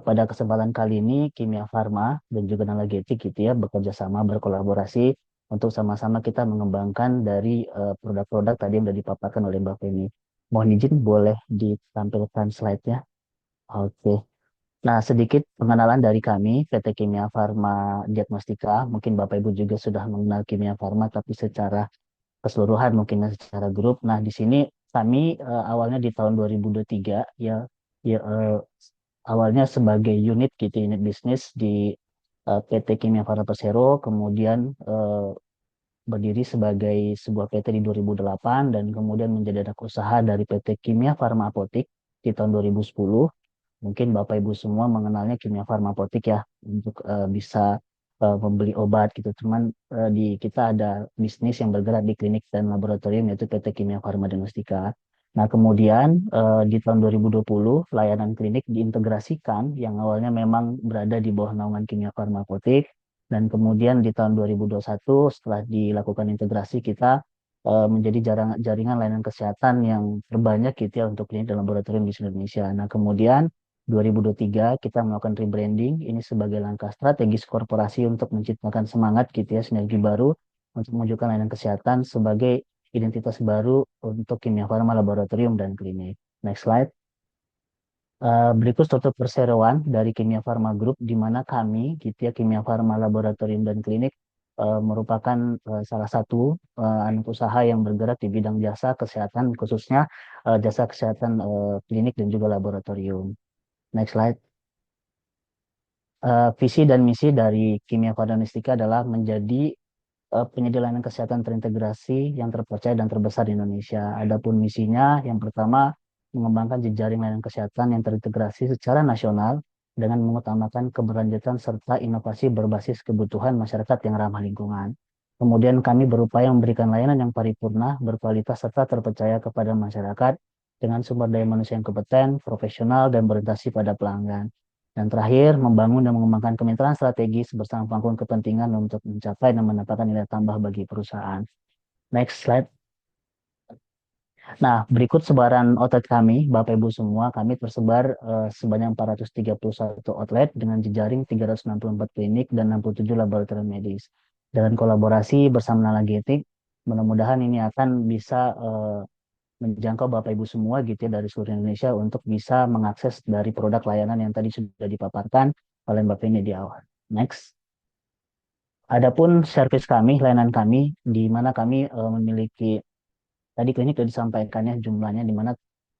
pada kesempatan kali ini Kimia Farma dan juga Nalagetik gitu ya bekerja sama berkolaborasi untuk sama-sama kita mengembangkan dari produk-produk tadi yang sudah dipaparkan oleh Mbak Feni. Mohon izin boleh ditampilkan slide-nya. Oke. Nah, sedikit pengenalan dari kami, PT Kimia Farma Diagnostika. Mungkin Bapak Ibu juga sudah mengenal Kimia Farma, tapi secara keseluruhan mungkin secara grup. Nah, di sini kami awalnya di tahun 2023 ya, ya awalnya sebagai unit gitu, unit bisnis di PT Kimia Farma Persero, kemudian berdiri sebagai sebuah PT di 2008 dan kemudian menjadi anak usaha dari PT Kimia Farma Apotik di tahun 2010. Mungkin Bapak Ibu semua mengenalnya Kimia Farma Apotik ya untuk bisa membeli obat gitu. Cuman di kita ada bisnis yang bergerak di klinik dan laboratorium yaitu PT Kimia Farma Diagnostika. Nah, kemudian di tahun 2020 layanan klinik diintegrasikan yang awalnya memang berada di bawah naungan Kimia Farma Apotik dan kemudian di tahun 2021 setelah dilakukan integrasi kita menjadi jaringan layanan kesehatan yang terbanyak gitu ya untuk klinik dan laboratorium di seluruh Indonesia. Nah, kemudian 2023 kita melakukan rebranding ini sebagai langkah strategis korporasi untuk menciptakan semangat gitu ya sinergi baru untuk mewujudkan layanan kesehatan sebagai identitas baru untuk Kimia Farma Laboratorium dan Klinik. Next slide. Berikut struktur perseroan dari Kimia Farma Group di mana kami gitu ya Kimia Farma Laboratorium dan Klinik merupakan salah satu anak usaha yang bergerak di bidang jasa kesehatan khususnya jasa kesehatan klinik dan juga laboratorium. Next slide. Visi dan misi dari Kimia Farmanistika adalah menjadi penyedia layanan kesehatan terintegrasi yang terpercaya dan terbesar di Indonesia. Adapun misinya, yang pertama, mengembangkan jejaring layanan kesehatan yang terintegrasi secara nasional dengan mengutamakan keberlanjutan serta inovasi berbasis kebutuhan masyarakat yang ramah lingkungan. Kemudian kami berupaya memberikan layanan yang paripurna, berkualitas, serta terpercaya kepada masyarakat dengan sumber daya manusia yang kompeten, profesional, dan berorientasi pada pelanggan. Dan terakhir, membangun dan mengembangkan kemitraan strategis bersama pangkuan kepentingan untuk mencapai dan mendapatkan nilai tambah bagi perusahaan. Next slide. Nah, berikut sebaran outlet kami, Bapak Ibu semua, kami tersebar sebanyak 431 outlet dengan jejaring 364 klinik dan 67 laboratorium medis. Dengan kolaborasi bersama Nalagetik, mudah-mudahan ini akan bisa menjangkau Bapak Ibu semua gitu ya dari seluruh Indonesia untuk bisa mengakses dari produk layanan yang tadi sudah dipaparkan oleh Mbak Feni di awal. Next. Adapun servis kami, layanan kami, di mana kami memiliki, tadi klinik sudah disampaikannya jumlahnya, di mana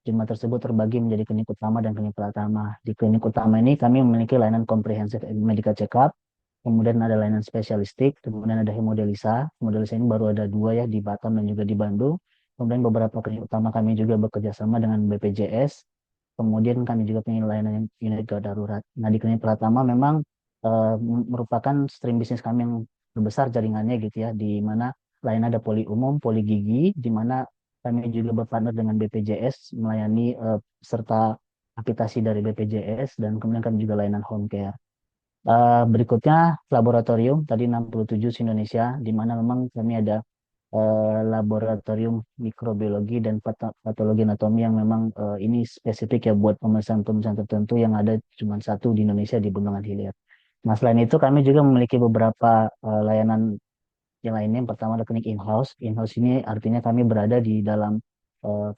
jumlah tersebut terbagi menjadi klinik utama dan klinik pratama. Di klinik utama ini kami memiliki layanan komprehensif medical check-up, kemudian ada layanan spesialistik, kemudian ada hemodialisa. Hemodialisa ini baru ada 2 ya di Batam dan juga di Bandung. Kemudian beberapa klinik utama kami juga bekerja sama dengan BPJS. Kemudian kami juga punya layanan unit gawat darurat. Nah, di klinik Pratama memang merupakan stream bisnis kami yang terbesar jaringannya gitu ya, di mana lain ada poli umum, poli gigi, di mana kami juga berpartner dengan BPJS melayani serta aplikasi dari BPJS dan kemudian kami juga layanan home care. Berikutnya laboratorium tadi 67 di Indonesia, di mana memang kami ada laboratorium mikrobiologi dan patologi anatomi yang memang ini spesifik ya buat pemeriksaan-pemeriksaan tertentu yang ada cuma satu di Indonesia di Bendungan Hilir. Nah, selain itu kami juga memiliki beberapa layanan yang lainnya. Yang pertama ada klinik in-house. In-house ini artinya kami berada di dalam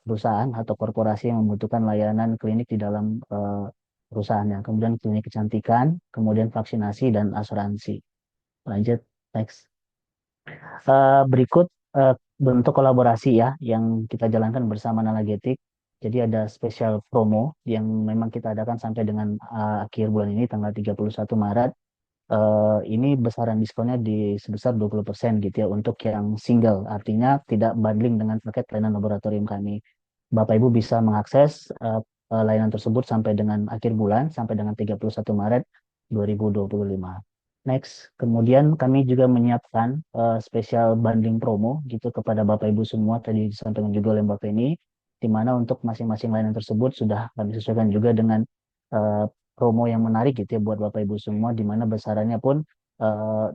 perusahaan atau korporasi yang membutuhkan layanan klinik di dalam perusahaannya. Kemudian klinik kecantikan, kemudian vaksinasi dan asuransi. Lanjut, next. Berikut bentuk kolaborasi ya yang kita jalankan bersama Nalagetik. Jadi ada spesial promo yang memang kita adakan sampai dengan akhir bulan ini tanggal 31 Maret. Ini besaran diskonnya di sebesar 20% gitu ya untuk yang single, artinya tidak bundling dengan paket layanan laboratorium kami. Bapak Ibu bisa mengakses layanan tersebut sampai dengan akhir bulan, sampai dengan 31 Maret 2025. Next, kemudian kami juga menyiapkan spesial bundling promo gitu kepada Bapak Ibu semua, tadi disampaikan juga oleh Mbak Feni, di mana untuk masing-masing layanan tersebut sudah kami sesuaikan juga dengan eh, promo yang menarik gitu ya buat Bapak Ibu semua, di mana besarannya pun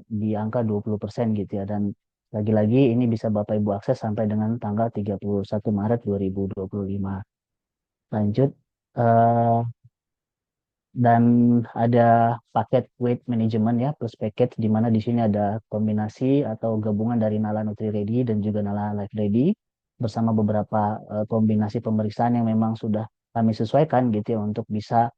di angka 20% gitu ya. Dan lagi-lagi ini bisa Bapak Ibu akses sampai dengan tanggal 31 Maret 2025. Lanjut, eh, dan ada paket weight management ya, plus package di mana di sini ada kombinasi atau gabungan dari Nala Nutri Ready dan juga Nala Life Ready bersama beberapa kombinasi pemeriksaan yang memang sudah kami sesuaikan gitu ya untuk bisa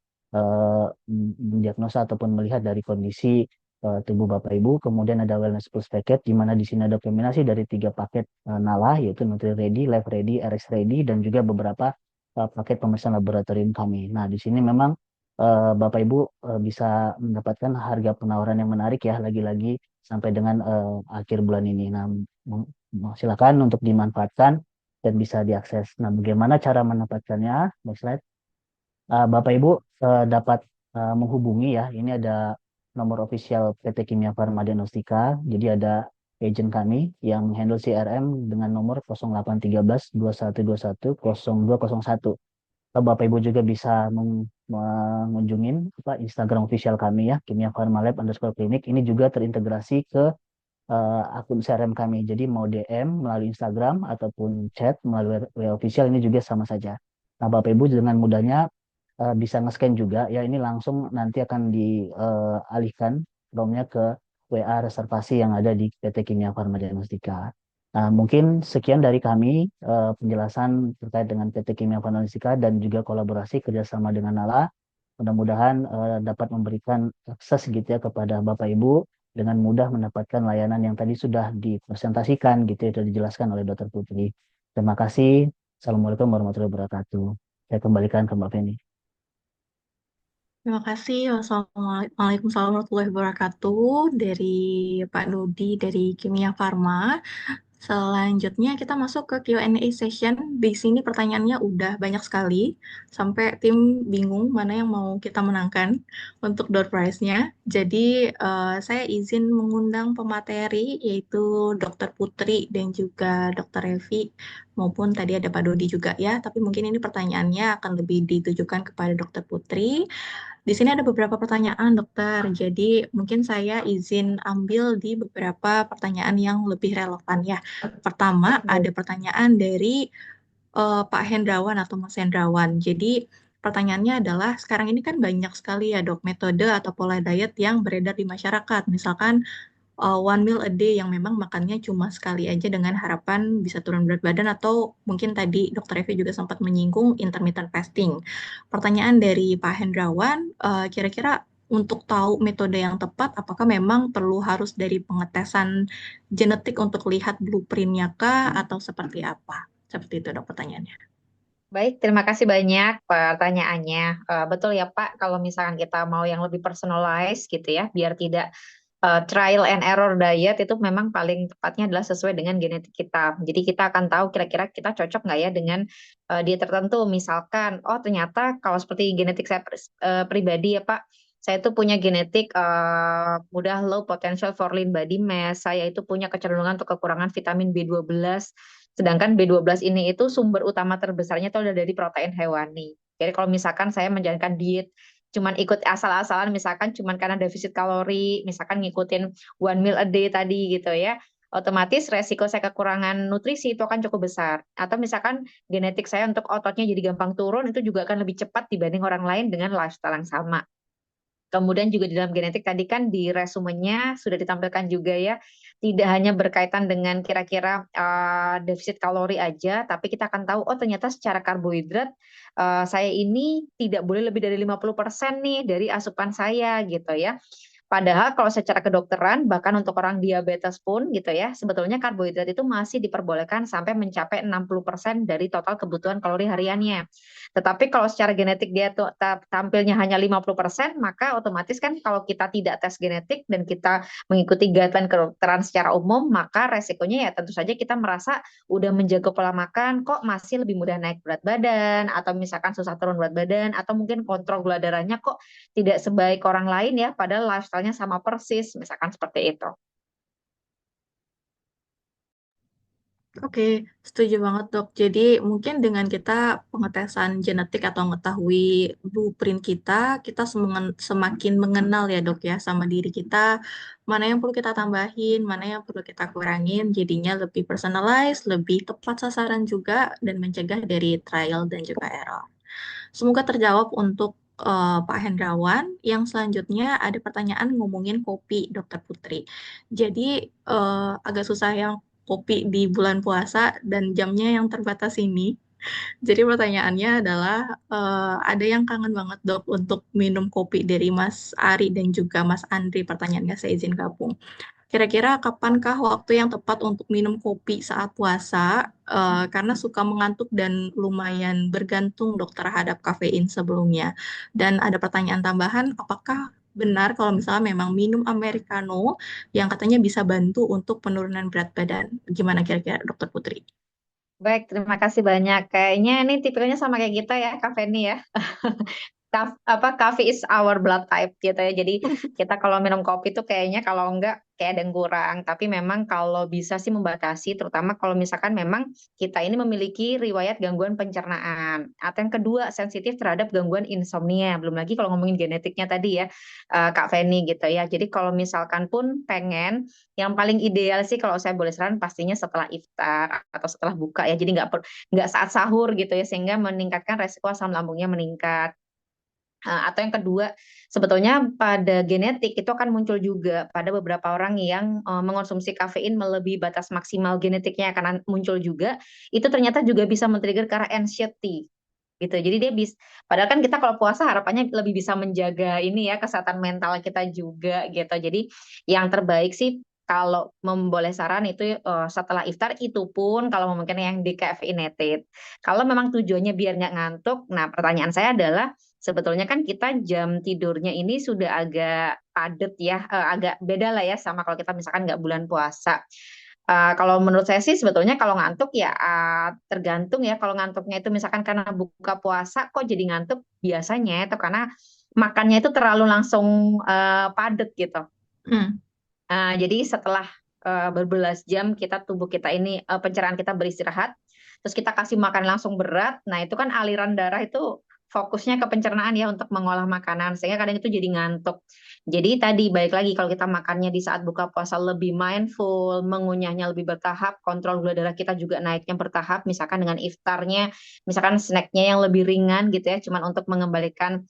mendiagnosa ataupun melihat dari kondisi tubuh Bapak Ibu. Kemudian ada wellness plus package di mana di sini ada kombinasi dari 3 paket Nala, yaitu Nutri Ready, Life Ready, RX Ready, dan juga beberapa paket pemeriksaan laboratorium kami. Nah, di sini memang Bapak Ibu bisa mendapatkan harga penawaran yang menarik ya, lagi-lagi sampai dengan akhir bulan ini. Nah, silakan untuk dimanfaatkan dan bisa diakses. Nah, bagaimana cara mendapatkannya? Next slide. Bapak Ibu dapat menghubungi ya. Ini ada nomor official PT Kimia Farma Diagnostika. Jadi ada agent kami yang handle CRM dengan nomor 0813 2121 0201. Bapak Ibu juga bisa mengunjungin Instagram official kami ya, Kimia Pharma Lab underscore klinik. Ini juga terintegrasi ke akun CRM kami. Jadi mau DM melalui Instagram ataupun chat melalui WA official ini juga sama saja. Nah, Bapak Ibu dengan mudahnya bisa nge-scan juga ya, ini langsung nanti akan dialihkan romnya ke WA reservasi yang ada di PT Kimia Farma Diagnostika. Nah, mungkin sekian dari kami penjelasan terkait dengan PT Kimia Farma Diagnostika dan juga kolaborasi kerjasama dengan Nala. Mudah-mudahan dapat memberikan akses gitu ya kepada Bapak Ibu dengan mudah mendapatkan layanan yang tadi sudah dipresentasikan gitu ya, sudah dijelaskan oleh Dokter Putri. Terima kasih. Assalamualaikum warahmatullahi wabarakatuh. Saya kembalikan ke Mbak Feni. Terima kasih. Wassalamualaikum warahmatullahi wabarakatuh dari Pak Nudi dari Kimia Farma. Selanjutnya kita masuk ke Q&A session. Di sini pertanyaannya udah banyak sekali, sampai tim bingung mana yang mau kita menangkan untuk door prize-nya. Jadi saya izin mengundang pemateri yaitu Dr. Putri dan juga Dr. Revi, maupun tadi ada Pak Dodi juga ya. Tapi mungkin ini pertanyaannya akan lebih ditujukan kepada Dr. Putri. Di sini ada beberapa pertanyaan, dokter. Jadi mungkin saya izin ambil di beberapa pertanyaan yang lebih relevan ya. Pertama, ada pertanyaan dari Pak Hendrawan atau Mas Hendrawan. Jadi pertanyaannya adalah, sekarang ini kan banyak sekali ya dok, metode atau pola diet yang beredar di masyarakat. Misalkan one meal a day yang memang makannya cuma sekali aja dengan harapan bisa turun berat badan, atau mungkin tadi Dokter Evi juga sempat menyinggung intermittent fasting. Pertanyaan dari Pak Hendrawan, kira-kira untuk tahu metode yang tepat, apakah memang perlu harus dari pengetesan genetik untuk lihat blueprint-nya kah, atau seperti apa? Seperti itu dok pertanyaannya. Baik, terima kasih banyak pertanyaannya. Betul ya Pak, kalau misalkan kita mau yang lebih personalized gitu ya, biar tidak trial and error diet, itu memang paling tepatnya adalah sesuai dengan genetik kita. Jadi kita akan tahu kira-kira kita cocok nggak ya dengan diet tertentu. Misalkan, oh ternyata kalau seperti genetik saya pribadi ya Pak, saya itu punya genetik mudah low potential for lean body mass. Saya itu punya kecenderungan untuk kekurangan vitamin B12. Sedangkan B12 ini itu sumber utama terbesarnya itu adalah dari protein hewani. Jadi kalau misalkan saya menjalankan diet cuman ikut asal-asalan, misalkan cuman karena defisit kalori, misalkan ngikutin one meal a day tadi gitu ya, otomatis resiko saya kekurangan nutrisi itu akan cukup besar. Atau misalkan genetik saya untuk ototnya jadi gampang turun, itu juga akan lebih cepat dibanding orang lain dengan lifestyle yang sama. Kemudian juga di dalam genetik tadi kan di resumenya sudah ditampilkan juga ya, tidak hanya berkaitan dengan kira-kira defisit kalori aja, tapi kita akan tahu, oh ternyata secara karbohidrat saya ini tidak boleh lebih dari 50% nih dari asupan saya gitu ya. Padahal kalau secara kedokteran, bahkan untuk orang diabetes pun gitu ya, sebetulnya karbohidrat itu masih diperbolehkan sampai mencapai 60% dari total kebutuhan kalori hariannya. Tetapi kalau secara genetik dia tuh tampilnya hanya 50%, maka otomatis kan kalau kita tidak tes genetik dan kita mengikuti guideline kedokteran secara umum, maka resikonya ya tentu saja kita merasa udah menjaga pola makan, kok masih lebih mudah naik berat badan, atau misalkan susah turun berat badan, atau mungkin kontrol gula darahnya kok tidak sebaik orang lain ya, padahal lifestyle-nya sama persis, misalkan seperti itu. Oke, setuju banget dok. Jadi mungkin dengan kita pengetesan genetik atau mengetahui blueprint kita, kita semakin mengenal ya dok ya sama diri kita, mana yang perlu kita tambahin, mana yang perlu kita kurangin, jadinya lebih personalized, lebih tepat sasaran juga, dan mencegah dari trial dan juga error. Semoga terjawab untuk Pak Hendrawan. Yang selanjutnya ada pertanyaan ngomongin kopi, Dokter Putri. Jadi agak susah yang kopi di bulan puasa dan jamnya yang terbatas ini. Jadi pertanyaannya adalah ada yang kangen banget dok untuk minum kopi dari Mas Ari dan juga Mas Andri. Pertanyaannya saya izin gabung. Kira-kira kapankah waktu yang tepat untuk minum kopi saat puasa? Karena suka mengantuk dan lumayan bergantung dok terhadap kafein sebelumnya. Dan ada pertanyaan tambahan, apakah benar kalau misalnya memang minum americano yang katanya bisa bantu untuk penurunan berat badan? Gimana kira-kira dokter Putri? Baik, terima kasih banyak. Kayaknya ini tipenya sama kayak kita ya, Kak Feni ya. Coffee is our blood type gitu ya. Jadi kita kalau minum kopi tuh kayaknya kalau enggak kayak ada yang kurang. Tapi memang kalau bisa sih membatasi, terutama kalau misalkan memang kita ini memiliki riwayat gangguan pencernaan. Atau yang kedua, sensitif terhadap gangguan insomnia. Belum lagi kalau ngomongin genetiknya tadi ya, Kak Feni gitu ya. Jadi kalau misalkan pun pengen, yang paling ideal sih kalau saya boleh saran pastinya setelah iftar atau setelah buka ya. Jadi nggak saat sahur gitu ya, sehingga meningkatkan resiko asam lambungnya meningkat. Atau yang kedua, sebetulnya pada genetik itu akan muncul juga pada beberapa orang yang mengonsumsi kafein melebihi batas maksimal genetiknya akan muncul juga. Itu ternyata juga bisa men-trigger ke arah anxiety gitu. Jadi dia bisa, padahal kan kita kalau puasa harapannya lebih bisa menjaga ini ya kesehatan mental kita juga gitu. Jadi yang terbaik sih kalau memboleh saran itu setelah iftar itu pun kalau mungkin yang decaffeinated. Kalau memang tujuannya biar nggak ngantuk, nah pertanyaan saya adalah sebetulnya kan kita jam tidurnya ini sudah agak padat ya, agak beda lah ya sama kalau kita misalkan nggak bulan puasa. Kalau menurut saya sih sebetulnya kalau ngantuk ya tergantung ya. Kalau ngantuknya itu misalkan karena buka puasa kok jadi ngantuk biasanya itu karena makannya itu terlalu langsung padat gitu. Hmm. Jadi setelah berbelas jam kita tubuh kita ini pencernaan kita beristirahat, terus kita kasih makan langsung berat, nah itu kan aliran darah itu fokusnya ke pencernaan ya untuk mengolah makanan, sehingga kadang itu jadi ngantuk. Jadi tadi balik lagi kalau kita makannya di saat buka puasa lebih mindful, mengunyahnya lebih bertahap, kontrol gula darah kita juga naiknya bertahap, misalkan dengan iftarnya, misalkan snacknya yang lebih ringan gitu ya, cuman untuk mengembalikan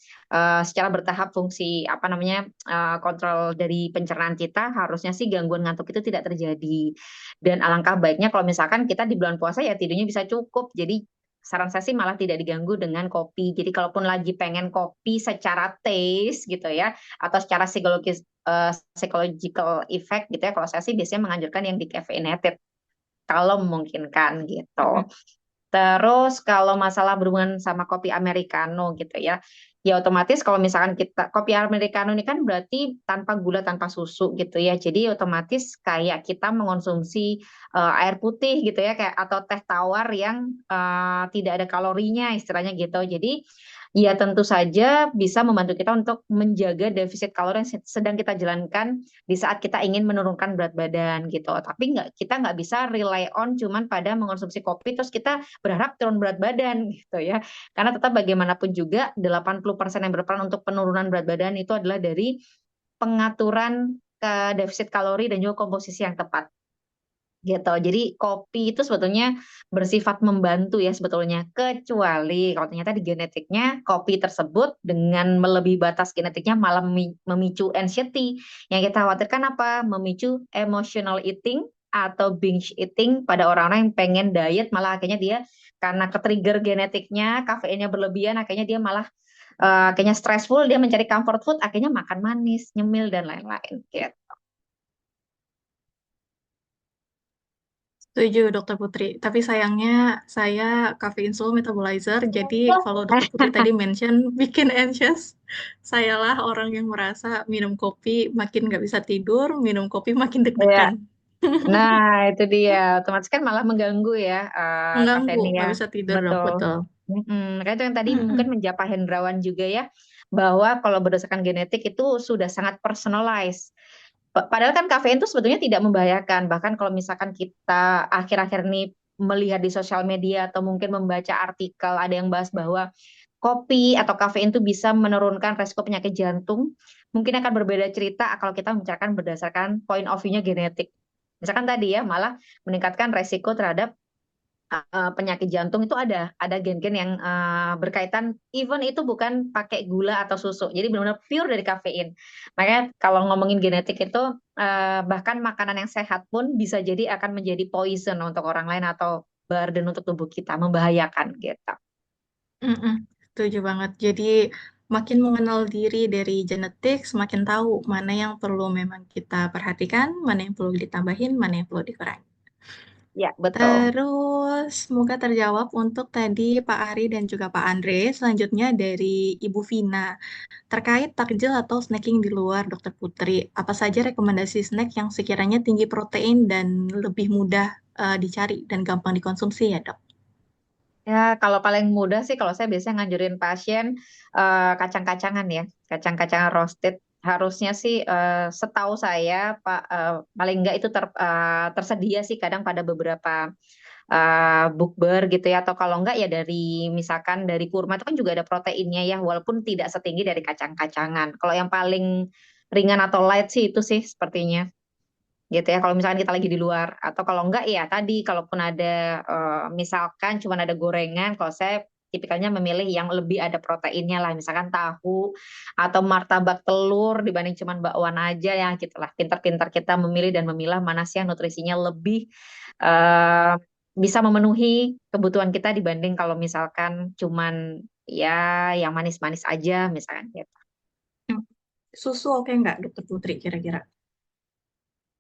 secara bertahap fungsi apa namanya kontrol dari pencernaan kita harusnya sih gangguan ngantuk itu tidak terjadi. Dan alangkah baiknya kalau misalkan kita di bulan puasa ya tidurnya bisa cukup. Jadi saran saya sih malah tidak diganggu dengan kopi. Jadi kalaupun lagi pengen kopi secara taste gitu ya atau secara psikologis psychological effect gitu ya, kalau saya sih biasanya menganjurkan yang decaffeinated kalau memungkinkan gitu. Terus kalau masalah berhubungan sama kopi americano gitu ya, ya otomatis kalau misalkan kita kopi americano ini kan berarti tanpa gula, tanpa susu gitu ya. Jadi otomatis kayak kita mengonsumsi air putih gitu ya, kayak atau teh tawar yang tidak ada kalorinya istilahnya gitu. Jadi ya tentu saja bisa membantu kita untuk menjaga defisit kalori yang sedang kita jalankan di saat kita ingin menurunkan berat badan gitu. Tapi kita nggak bisa rely on cuman pada mengonsumsi kopi terus kita berharap turun berat badan gitu ya. Karena tetap bagaimanapun juga 80% yang berperan untuk penurunan berat badan itu adalah dari pengaturan ke defisit kalori dan juga komposisi yang tepat gitu. Jadi kopi itu sebetulnya bersifat membantu ya sebetulnya, kecuali kalau ternyata di genetiknya kopi tersebut dengan melebihi batas genetiknya malah memicu anxiety. Yang kita khawatirkan apa? Memicu emotional eating atau binge eating pada orang-orang yang pengen diet, malah akhirnya dia karena ke-trigger genetiknya kafeinnya berlebihan akhirnya dia malah akhirnya stressful, dia mencari comfort food, akhirnya makan manis, nyemil dan lain-lain gitu. Setuju, Dokter Putri. Tapi sayangnya saya caffeine slow metabolizer, jadi kalau Dokter Putri tadi mention bikin anxious, sayalah orang yang merasa minum kopi makin nggak bisa tidur, minum kopi makin Ya, deg-degan. nah itu dia, otomatis kan malah mengganggu ya, Mengganggu, kafeinnya. nggak bisa tidur dong, Betul. betul. Makanya itu yang tadi mungkin Mm-mm. menjadi Hendrawan juga ya, bahwa kalau berdasarkan genetik itu sudah sangat personalized. Padahal kan kafein itu sebetulnya tidak membahayakan. Bahkan kalau misalkan kita akhir-akhir ini melihat di sosial media atau mungkin membaca artikel ada yang bahas bahwa kopi atau kafein itu bisa menurunkan resiko penyakit jantung. Mungkin akan berbeda cerita kalau kita membicarakan berdasarkan point of view-nya genetik. Misalkan tadi ya malah meningkatkan resiko terhadap penyakit jantung itu ada gen-gen yang berkaitan, even itu bukan pakai gula atau susu, jadi benar-benar pure dari kafein. Makanya kalau ngomongin genetik itu bahkan makanan yang sehat pun bisa jadi akan menjadi poison untuk orang lain atau burden untuk tubuh kita, membahayakan gitu. Mm-mm. Setuju banget. Jadi makin mengenal diri dari genetik, semakin tahu mana yang perlu memang kita perhatikan, mana yang perlu ditambahin, mana yang perlu dikurangi. Ya, betul. Terus, semoga terjawab untuk tadi Pak Ari dan juga Pak Andre. Selanjutnya dari Ibu Vina. Terkait takjil atau snacking di luar, Dokter Putri, apa saja rekomendasi snack yang sekiranya tinggi protein dan lebih mudah dicari dan gampang dikonsumsi ya, Dok? Ya, kalau paling mudah sih kalau saya biasanya nganjurin pasien kacang-kacangan ya, kacang-kacangan roasted. Harusnya sih setahu saya Pak, paling enggak itu tersedia sih kadang pada beberapa bukber gitu ya, atau kalau enggak ya dari misalkan dari kurma itu kan juga ada proteinnya ya, walaupun tidak setinggi dari kacang-kacangan. Kalau yang paling ringan atau light sih itu sih sepertinya gitu ya, kalau misalkan kita lagi di luar, atau kalau enggak ya tadi kalaupun ada misalkan cuma ada gorengan, kalau saya tipikalnya memilih yang lebih ada proteinnya lah, misalkan tahu atau martabak telur dibanding cuma bakwan aja ya gitulah. Pintar-pintar kita memilih dan memilah mana sih yang nutrisinya lebih eh, bisa memenuhi kebutuhan kita dibanding kalau misalkan cuman ya yang manis-manis aja misalkan gitu. Hmm. Susu oke nggak, Dokter Putri, kira-kira?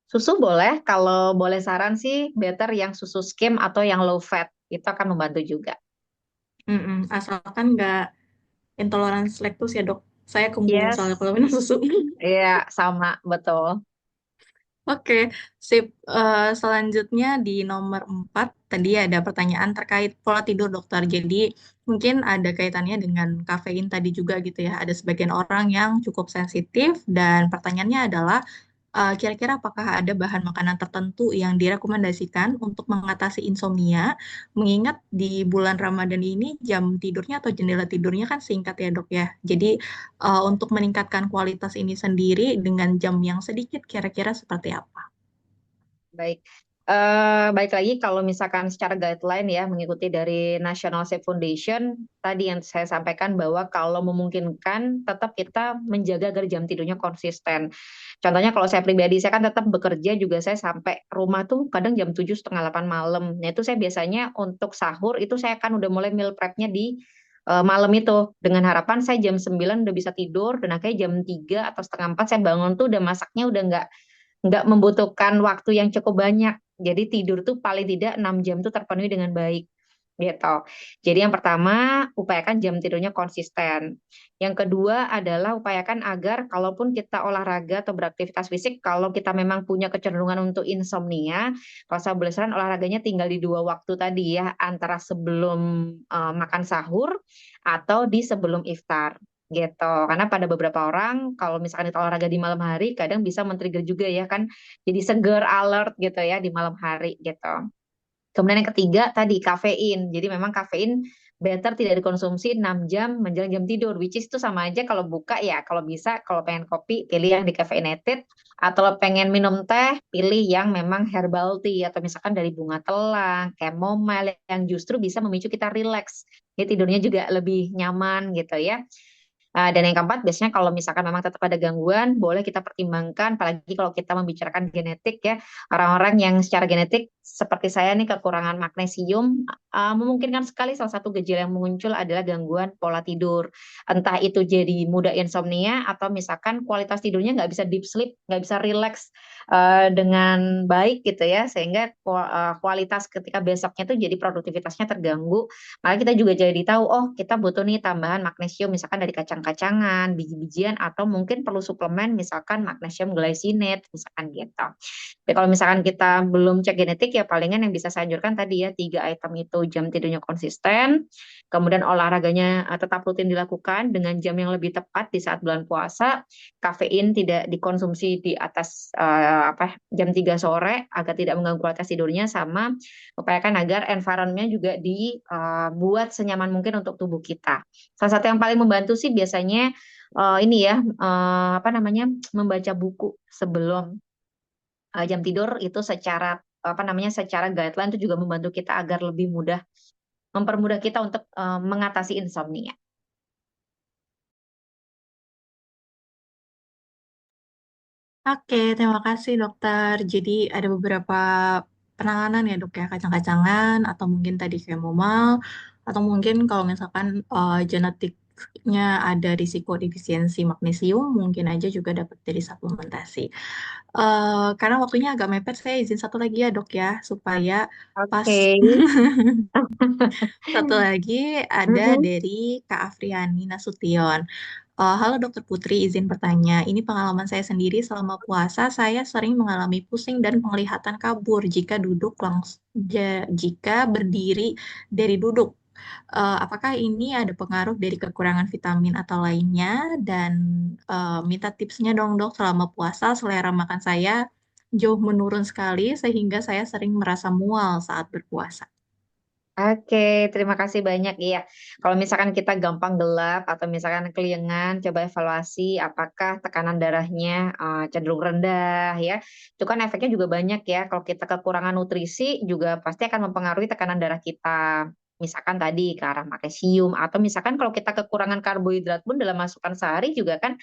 Susu boleh, kalau boleh saran sih better yang susu skim atau yang low fat, itu akan membantu juga. Mm-mm. Asalkan nggak intoleransi laktus ya, Dok. Saya kemungkinan soalnya Yes, kalau minum susu. iya sama, betul. Oke, sip. Selanjutnya di nomor 4, tadi ada pertanyaan terkait pola tidur dokter. Jadi mungkin ada kaitannya dengan kafein tadi juga gitu ya. Ada sebagian orang yang cukup sensitif dan pertanyaannya adalah kira-kira apakah ada bahan makanan tertentu yang direkomendasikan untuk mengatasi insomnia? Mengingat di bulan Ramadan ini jam tidurnya atau jendela tidurnya kan singkat ya dok ya. Jadi untuk meningkatkan kualitas ini sendiri dengan jam yang sedikit kira-kira seperti apa? Baik. Baik lagi kalau misalkan secara guideline ya mengikuti dari National Sleep Foundation tadi yang saya sampaikan bahwa kalau memungkinkan tetap kita menjaga agar jam tidurnya konsisten. Contohnya kalau saya pribadi saya kan tetap bekerja juga, saya sampai rumah tuh kadang jam 7 setengah 8 malam. Nah itu saya biasanya untuk sahur itu saya kan udah mulai meal prepnya di malam itu dengan harapan saya jam 9 udah bisa tidur dan akhirnya jam 3 atau setengah 4 saya bangun tuh udah masaknya udah nggak membutuhkan waktu yang cukup banyak. Jadi tidur tuh paling tidak 6 jam tuh terpenuhi dengan baik gitu. Jadi yang pertama, upayakan jam tidurnya konsisten. Yang kedua adalah upayakan agar kalaupun kita olahraga atau beraktivitas fisik, kalau kita memang punya kecenderungan untuk insomnia, kalau saya boleh saran olahraganya tinggal di dua waktu tadi ya, antara sebelum makan sahur atau di sebelum iftar gitu. Karena pada beberapa orang kalau misalkan kita olahraga di malam hari kadang bisa men-trigger juga ya kan, jadi seger, alert gitu ya di malam hari gitu. Kemudian yang ketiga tadi kafein. Jadi memang kafein better tidak dikonsumsi 6 jam menjelang jam tidur. Which is itu sama aja kalau buka ya kalau bisa kalau pengen kopi pilih yang decaffeinated, atau kalau pengen minum teh pilih yang memang herbal tea atau misalkan dari bunga telang, chamomile yang justru bisa memicu kita rileks. Jadi tidurnya juga lebih nyaman gitu ya. Dan yang keempat, biasanya kalau misalkan memang tetap ada gangguan, boleh kita pertimbangkan, apalagi kalau kita membicarakan genetik ya, orang-orang yang secara genetik seperti saya nih kekurangan magnesium, memungkinkan sekali salah satu gejala yang muncul adalah gangguan pola tidur. Entah itu jadi mudah insomnia atau misalkan kualitas tidurnya nggak bisa deep sleep, nggak bisa relax dengan baik gitu ya, sehingga kualitas ketika besoknya tuh jadi produktivitasnya terganggu. Maka kita juga jadi tahu, oh kita butuh nih tambahan magnesium misalkan dari kacang-kacangan, biji-bijian, atau mungkin perlu suplemen misalkan magnesium glycinate, misalkan gitu. Tapi kalau misalkan kita belum cek genetik ya palingan yang bisa saya anjurkan tadi ya 3 item itu: jam tidurnya konsisten, kemudian olahraganya tetap rutin dilakukan dengan jam yang lebih tepat di saat bulan puasa, kafein tidak dikonsumsi di atas jam 3 sore agar tidak mengganggu kualitas tidurnya, sama upayakan agar environment juga dibuat senyaman mungkin untuk tubuh kita. Salah satu yang paling membantu sih biasanya ini ya apa namanya, membaca buku sebelum jam tidur itu secara apa namanya, secara guideline itu juga membantu kita agar lebih mudah, mempermudah kita untuk mengatasi insomnia. Oke, terima kasih dokter. Jadi ada beberapa penanganan ya dok ya, kacang-kacangan atau mungkin tadi kayak mual, atau mungkin kalau misalkan genetiknya ada risiko defisiensi magnesium, mungkin aja juga dapat dari suplementasi. Karena waktunya agak mepet, saya izin satu lagi ya dok ya, supaya pas. Oke. Satu lagi ada Mm-mm. dari Kak Afriani Nasution. Halo Dokter Putri, izin bertanya. Ini pengalaman saya sendiri selama puasa, saya sering mengalami pusing dan penglihatan kabur jika duduk jika berdiri dari duduk. Apakah ini ada pengaruh dari kekurangan vitamin atau lainnya? Dan minta tipsnya dong dok, selama puasa selera makan saya jauh menurun sekali sehingga saya sering merasa mual saat berpuasa. Oke, terima kasih banyak. Iya, kalau misalkan kita gampang gelap atau misalkan keliengan, coba evaluasi apakah tekanan darahnya cenderung rendah ya. Itu kan efeknya juga banyak ya. Kalau kita kekurangan nutrisi juga pasti akan mempengaruhi tekanan darah kita. Misalkan tadi ke arah magnesium, atau misalkan kalau kita kekurangan karbohidrat pun dalam masukan sehari juga kan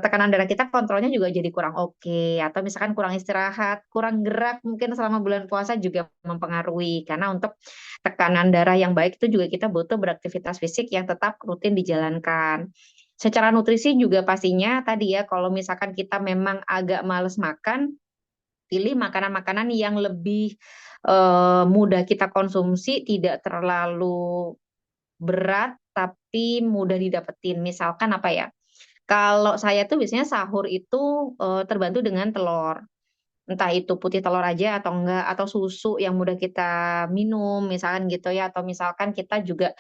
tekanan darah kita kontrolnya juga jadi kurang oke. Atau misalkan kurang istirahat, kurang gerak mungkin selama bulan puasa juga mempengaruhi. Karena untuk tekanan darah yang baik itu juga kita butuh beraktivitas fisik yang tetap rutin dijalankan. Secara nutrisi juga pastinya tadi ya, kalau misalkan kita memang agak males makan, pilih makanan-makanan yang lebih mudah kita konsumsi, tidak terlalu berat tapi mudah didapetin. Misalkan apa ya? Kalau saya tuh biasanya sahur itu terbantu dengan telur, entah itu putih telur aja atau enggak, atau susu yang mudah kita minum misalkan gitu ya, atau misalkan kita juga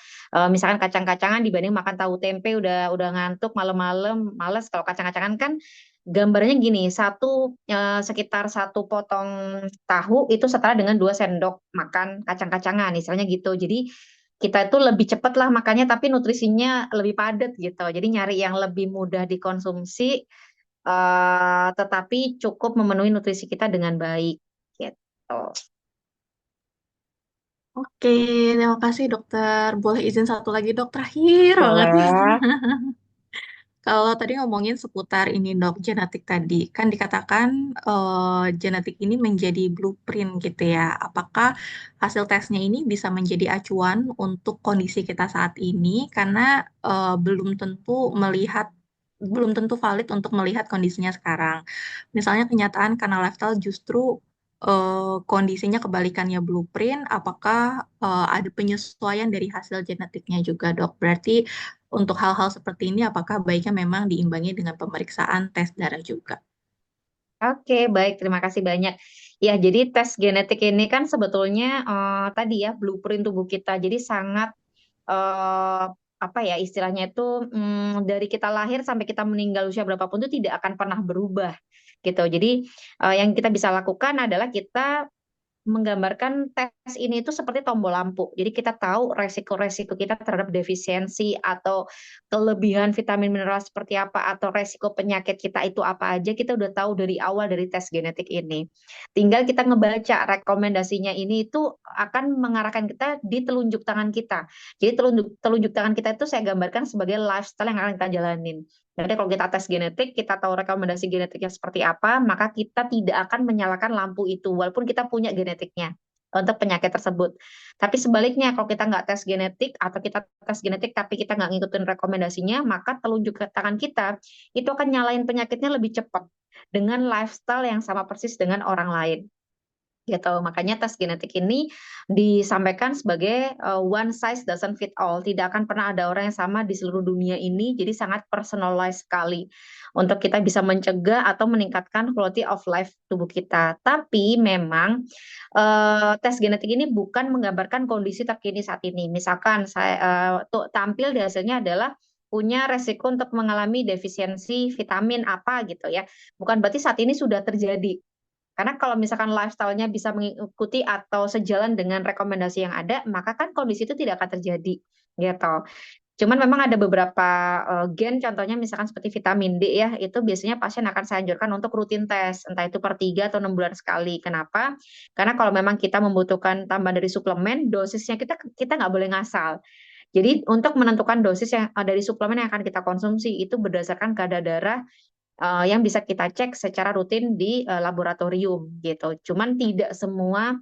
misalkan kacang-kacangan dibanding makan tahu tempe udah ngantuk malam-malam males. Kalau kacang-kacangan kan gambarnya gini, sekitar satu potong tahu itu setara dengan 2 sendok makan kacang-kacangan misalnya gitu. Jadi kita itu lebih cepat lah makannya tapi nutrisinya lebih padat gitu, jadi nyari yang lebih mudah dikonsumsi tetapi cukup memenuhi nutrisi kita dengan baik gitu. Oke, terima kasih dokter. Boleh izin satu lagi dok, terakhir banget nih. Boleh. Kalau tadi ngomongin seputar ini dok, genetik tadi, kan dikatakan genetik ini menjadi blueprint gitu ya. Apakah hasil tesnya ini bisa menjadi acuan untuk kondisi kita saat ini? Karena belum tentu valid untuk melihat kondisinya sekarang. Misalnya kenyataan karena lifestyle justru kondisinya kebalikannya blueprint, apakah ada penyesuaian dari hasil genetiknya juga dok? Berarti untuk hal-hal seperti ini, apakah baiknya memang diimbangi dengan pemeriksaan tes darah juga? Oke, baik, terima kasih banyak. Ya, jadi tes genetik ini kan sebetulnya tadi ya blueprint tubuh kita. Jadi sangat eh, apa ya istilahnya itu, dari kita lahir sampai kita meninggal usia berapapun itu tidak akan pernah berubah gitu. Jadi yang kita bisa lakukan adalah kita menggambarkan tes tes ini itu seperti tombol lampu. Jadi kita tahu resiko-resiko kita terhadap defisiensi atau kelebihan vitamin mineral seperti apa atau resiko penyakit kita itu apa aja kita udah tahu dari awal dari tes genetik ini. Tinggal kita ngebaca rekomendasinya ini itu akan mengarahkan kita di telunjuk tangan kita. Jadi telunjuk tangan kita itu saya gambarkan sebagai lifestyle yang akan kita jalanin. Jadi kalau kita tes genetik, kita tahu rekomendasi genetiknya seperti apa, maka kita tidak akan menyalakan lampu itu, walaupun kita punya genetiknya untuk penyakit tersebut. Tapi sebaliknya, kalau kita nggak tes genetik atau kita tes genetik tapi kita nggak ngikutin rekomendasinya, maka telunjuk ke tangan kita itu akan nyalain penyakitnya lebih cepat dengan lifestyle yang sama persis dengan orang lain gitu. Makanya tes genetik ini disampaikan sebagai one size doesn't fit all. Tidak akan pernah ada orang yang sama di seluruh dunia ini. Jadi sangat personalized sekali untuk kita bisa mencegah atau meningkatkan quality of life tubuh kita. Tapi memang tes genetik ini bukan menggambarkan kondisi terkini saat ini. Misalkan saya tuh tampil di hasilnya adalah punya resiko untuk mengalami defisiensi vitamin apa gitu ya. Bukan berarti saat ini sudah terjadi. Karena kalau misalkan lifestyle-nya bisa mengikuti atau sejalan dengan rekomendasi yang ada, maka kan kondisi itu tidak akan terjadi, gitu. Cuman memang ada beberapa gen, contohnya misalkan seperti vitamin D ya, itu biasanya pasien akan saya anjurkan untuk rutin tes, entah itu per 3 atau 6 bulan sekali. Kenapa? Karena kalau memang kita membutuhkan tambahan dari suplemen, dosisnya kita nggak boleh ngasal. Jadi untuk menentukan dosis yang dari suplemen yang akan kita konsumsi itu berdasarkan kadar darah yang bisa kita cek secara rutin di laboratorium gitu. Cuman tidak semua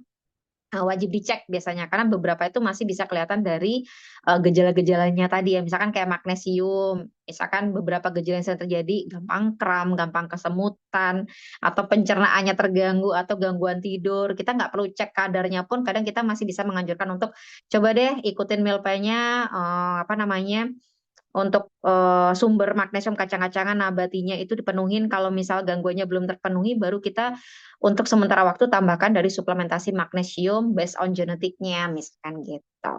wajib dicek biasanya karena beberapa itu masih bisa kelihatan dari gejala-gejalanya tadi ya. Misalkan kayak magnesium, misalkan beberapa gejala yang sering terjadi gampang kram, gampang kesemutan, atau pencernaannya terganggu atau gangguan tidur. Kita nggak perlu cek kadarnya pun kadang kita masih bisa menganjurkan untuk coba deh ikutin meal plan-nya apa namanya untuk sumber magnesium kacang-kacangan nabatinya itu dipenuhin. Kalau misal gangguannya belum terpenuhi, baru kita untuk sementara waktu tambahkan dari suplementasi magnesium based on genetiknya, misalkan gitu.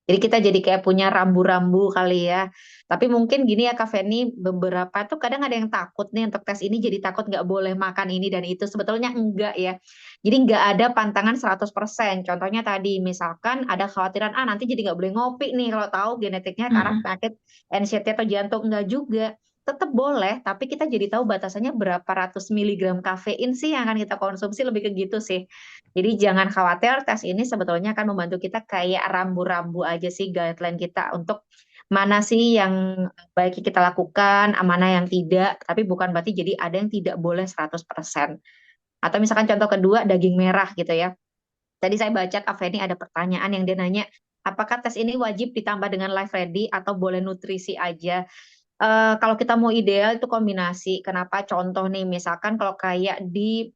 Jadi kita jadi kayak punya rambu-rambu kali ya. Tapi mungkin gini ya Kak Feni, beberapa tuh kadang ada yang takut nih untuk tes ini jadi takut nggak boleh makan ini dan itu. Sebetulnya enggak ya. Jadi nggak ada pantangan 100%. Contohnya tadi misalkan ada khawatiran, nanti jadi nggak boleh ngopi nih kalau tahu genetiknya ke arah Mm-mm. penyakit NCT atau jantung. Enggak juga. Tetap boleh, tapi kita jadi tahu batasannya berapa ratus miligram kafein sih yang akan kita konsumsi, lebih ke gitu sih. Jadi jangan khawatir, tes ini sebetulnya akan membantu kita kayak rambu-rambu aja sih guideline kita untuk mana sih yang baik kita lakukan, mana yang tidak, tapi bukan berarti jadi ada yang tidak boleh 100%. Atau misalkan contoh kedua, daging merah gitu ya. Tadi saya baca Kak Feni ada pertanyaan yang dia nanya, apakah tes ini wajib ditambah dengan live ready atau boleh nutrisi aja? Kalau kita mau ideal itu kombinasi. Kenapa? Contoh nih, misalkan kalau kayak di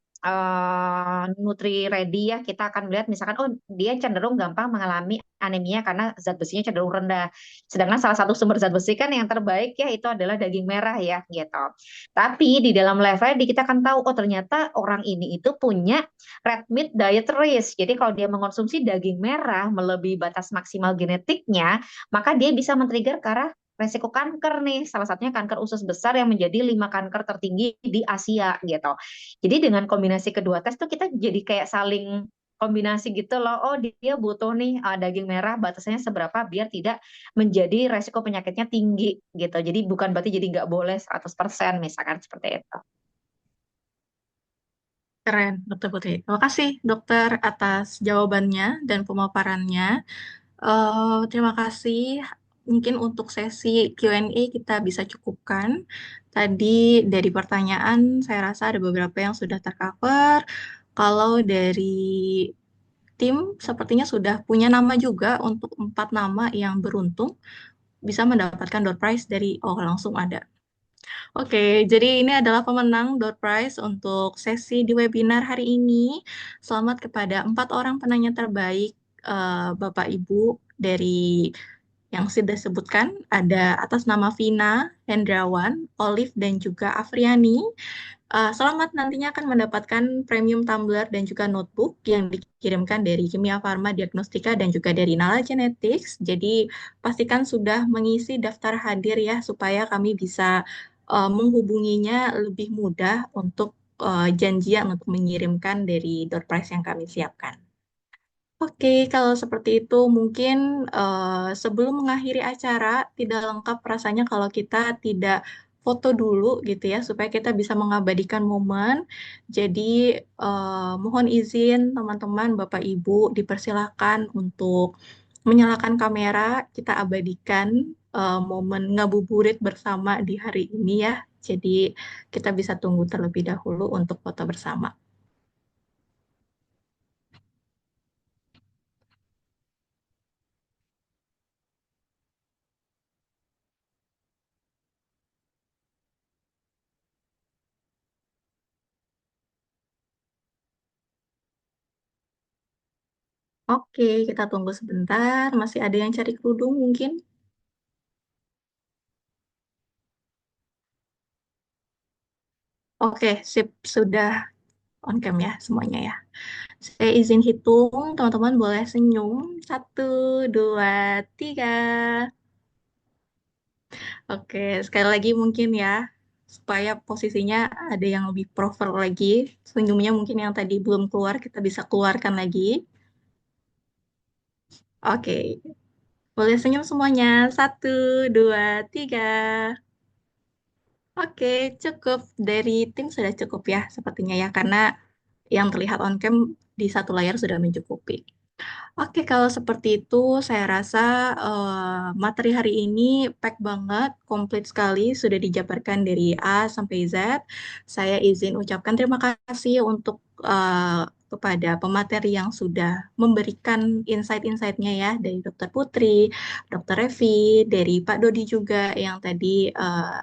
Nutri Ready ya, kita akan melihat misalkan, oh dia cenderung gampang mengalami anemia karena zat besinya cenderung rendah. Sedangkan salah satu sumber zat besi kan yang terbaik ya itu adalah daging merah ya gitu. Tapi di dalam Live Ready kita akan tahu, oh ternyata orang ini itu punya red meat diet risk. Jadi kalau dia mengonsumsi daging merah melebihi batas maksimal genetiknya, maka dia bisa men-trigger ke arah resiko kanker nih, salah satunya kanker usus besar yang menjadi 5 kanker tertinggi di Asia gitu. Jadi dengan kombinasi kedua tes tuh kita jadi kayak saling kombinasi gitu loh. Oh dia butuh nih daging merah batasannya seberapa biar tidak menjadi resiko penyakitnya tinggi gitu. Jadi bukan berarti jadi nggak boleh 100% misalkan seperti itu. Keren, Dokter Putri. Terima kasih, Dokter, atas jawabannya dan pemaparannya. Terima kasih. Mungkin untuk sesi Q&A kita bisa cukupkan. Tadi dari pertanyaan, saya rasa ada beberapa yang sudah tercover. Kalau dari tim, sepertinya sudah punya nama juga untuk 4 nama yang beruntung bisa mendapatkan door prize dari, oh langsung ada. Oke, jadi ini adalah pemenang door prize untuk sesi di webinar hari ini. Selamat kepada 4 orang penanya terbaik, Bapak Ibu dari yang sudah disebutkan. Ada atas nama Vina, Hendrawan, Olive, dan juga Afriani. Selamat nantinya akan mendapatkan premium tumbler dan juga notebook yang dikirimkan dari Kimia Farma Diagnostika dan juga dari Nala Genetics. Jadi pastikan sudah mengisi daftar hadir ya supaya kami bisa menghubunginya lebih mudah untuk janjian untuk mengirimkan dari door prize yang kami siapkan. Oke, kalau seperti itu mungkin sebelum mengakhiri acara tidak lengkap rasanya kalau kita tidak foto dulu gitu ya supaya kita bisa mengabadikan momen. Jadi mohon izin teman-teman, Bapak Ibu dipersilakan untuk menyalakan kamera, kita abadikan momen ngabuburit bersama di hari ini ya. Jadi kita bisa tunggu terlebih dahulu untuk foto bersama. Oke, kita tunggu sebentar. Masih ada yang cari kerudung mungkin? Oke, sip. Sudah on cam ya semuanya ya. Saya izin hitung, teman-teman boleh senyum. Satu, dua, tiga. Oke, sekali lagi mungkin ya, supaya posisinya ada yang lebih proper lagi. Senyumnya mungkin yang tadi belum keluar, kita bisa keluarkan lagi. Oke, boleh senyum semuanya. Satu, dua, tiga. Oke, cukup. Dari tim sudah cukup ya, sepertinya ya, karena yang terlihat on cam di satu layar sudah mencukupi. Oke, kalau seperti itu, saya rasa materi hari ini pack banget, komplit sekali, sudah dijabarkan dari A sampai Z. Saya izin ucapkan terima kasih untuk kepada pemateri yang sudah memberikan insight-insightnya ya, dari Dokter Putri, Dokter Revi, dari Pak Dodi juga yang tadi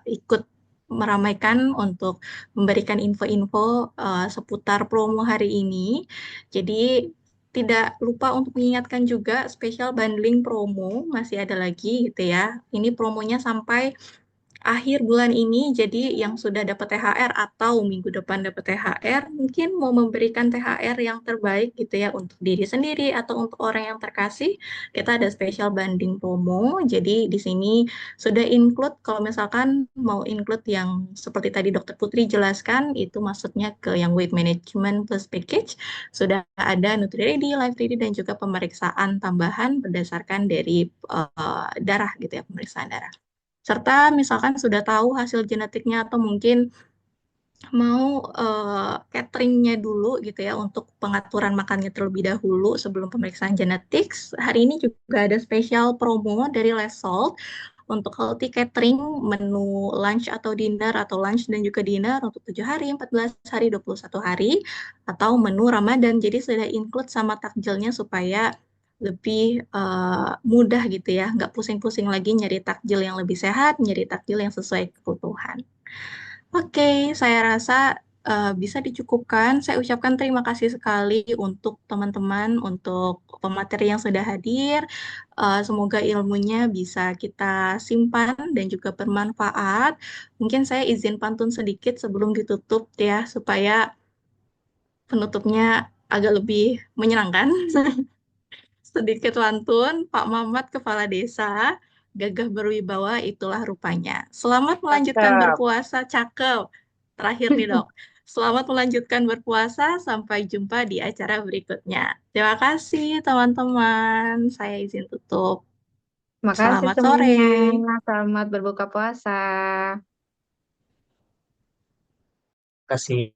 ikut meramaikan untuk memberikan info-info seputar promo hari ini. Jadi tidak lupa untuk mengingatkan juga spesial bundling promo masih ada lagi gitu ya. Ini promonya sampai akhir bulan ini, jadi yang sudah dapat THR atau minggu depan dapat THR, mungkin mau memberikan THR yang terbaik gitu ya untuk diri sendiri atau untuk orang yang terkasih, kita ada spesial banding promo. Jadi di sini sudah include, kalau misalkan mau include yang seperti tadi Dokter Putri jelaskan, itu maksudnya ke yang weight management plus package, sudah ada Nutri-Ready, Life-Ready, dan juga pemeriksaan tambahan berdasarkan dari darah gitu ya, pemeriksaan darah. Serta misalkan sudah tahu hasil genetiknya atau mungkin mau cateringnya dulu gitu ya untuk pengaturan makannya terlebih dahulu sebelum pemeriksaan genetik. Hari ini juga ada spesial promo dari Lesol untuk healthy catering, menu lunch atau dinner atau lunch dan juga dinner untuk 7 hari, 14 hari, 21 hari atau menu Ramadan. Jadi sudah include sama takjilnya supaya lebih mudah gitu ya, nggak pusing-pusing lagi nyari takjil yang lebih sehat, nyari takjil yang sesuai kebutuhan. Oke, saya rasa bisa dicukupkan. Saya ucapkan terima kasih sekali untuk teman-teman, untuk pemateri yang sudah hadir. Semoga ilmunya bisa kita simpan dan juga bermanfaat. Mungkin saya izin pantun sedikit sebelum ditutup ya, supaya penutupnya agak lebih menyenangkan. Sedikit pantun, Pak Mamat Kepala Desa, gagah berwibawa itulah rupanya. Selamat melanjutkan Cakep. berpuasa, cakep. Terakhir nih dok, selamat melanjutkan berpuasa, sampai jumpa di acara berikutnya. Terima kasih teman-teman, saya izin tutup. Makasih Selamat sore. semuanya. Selamat berbuka puasa. Kasih.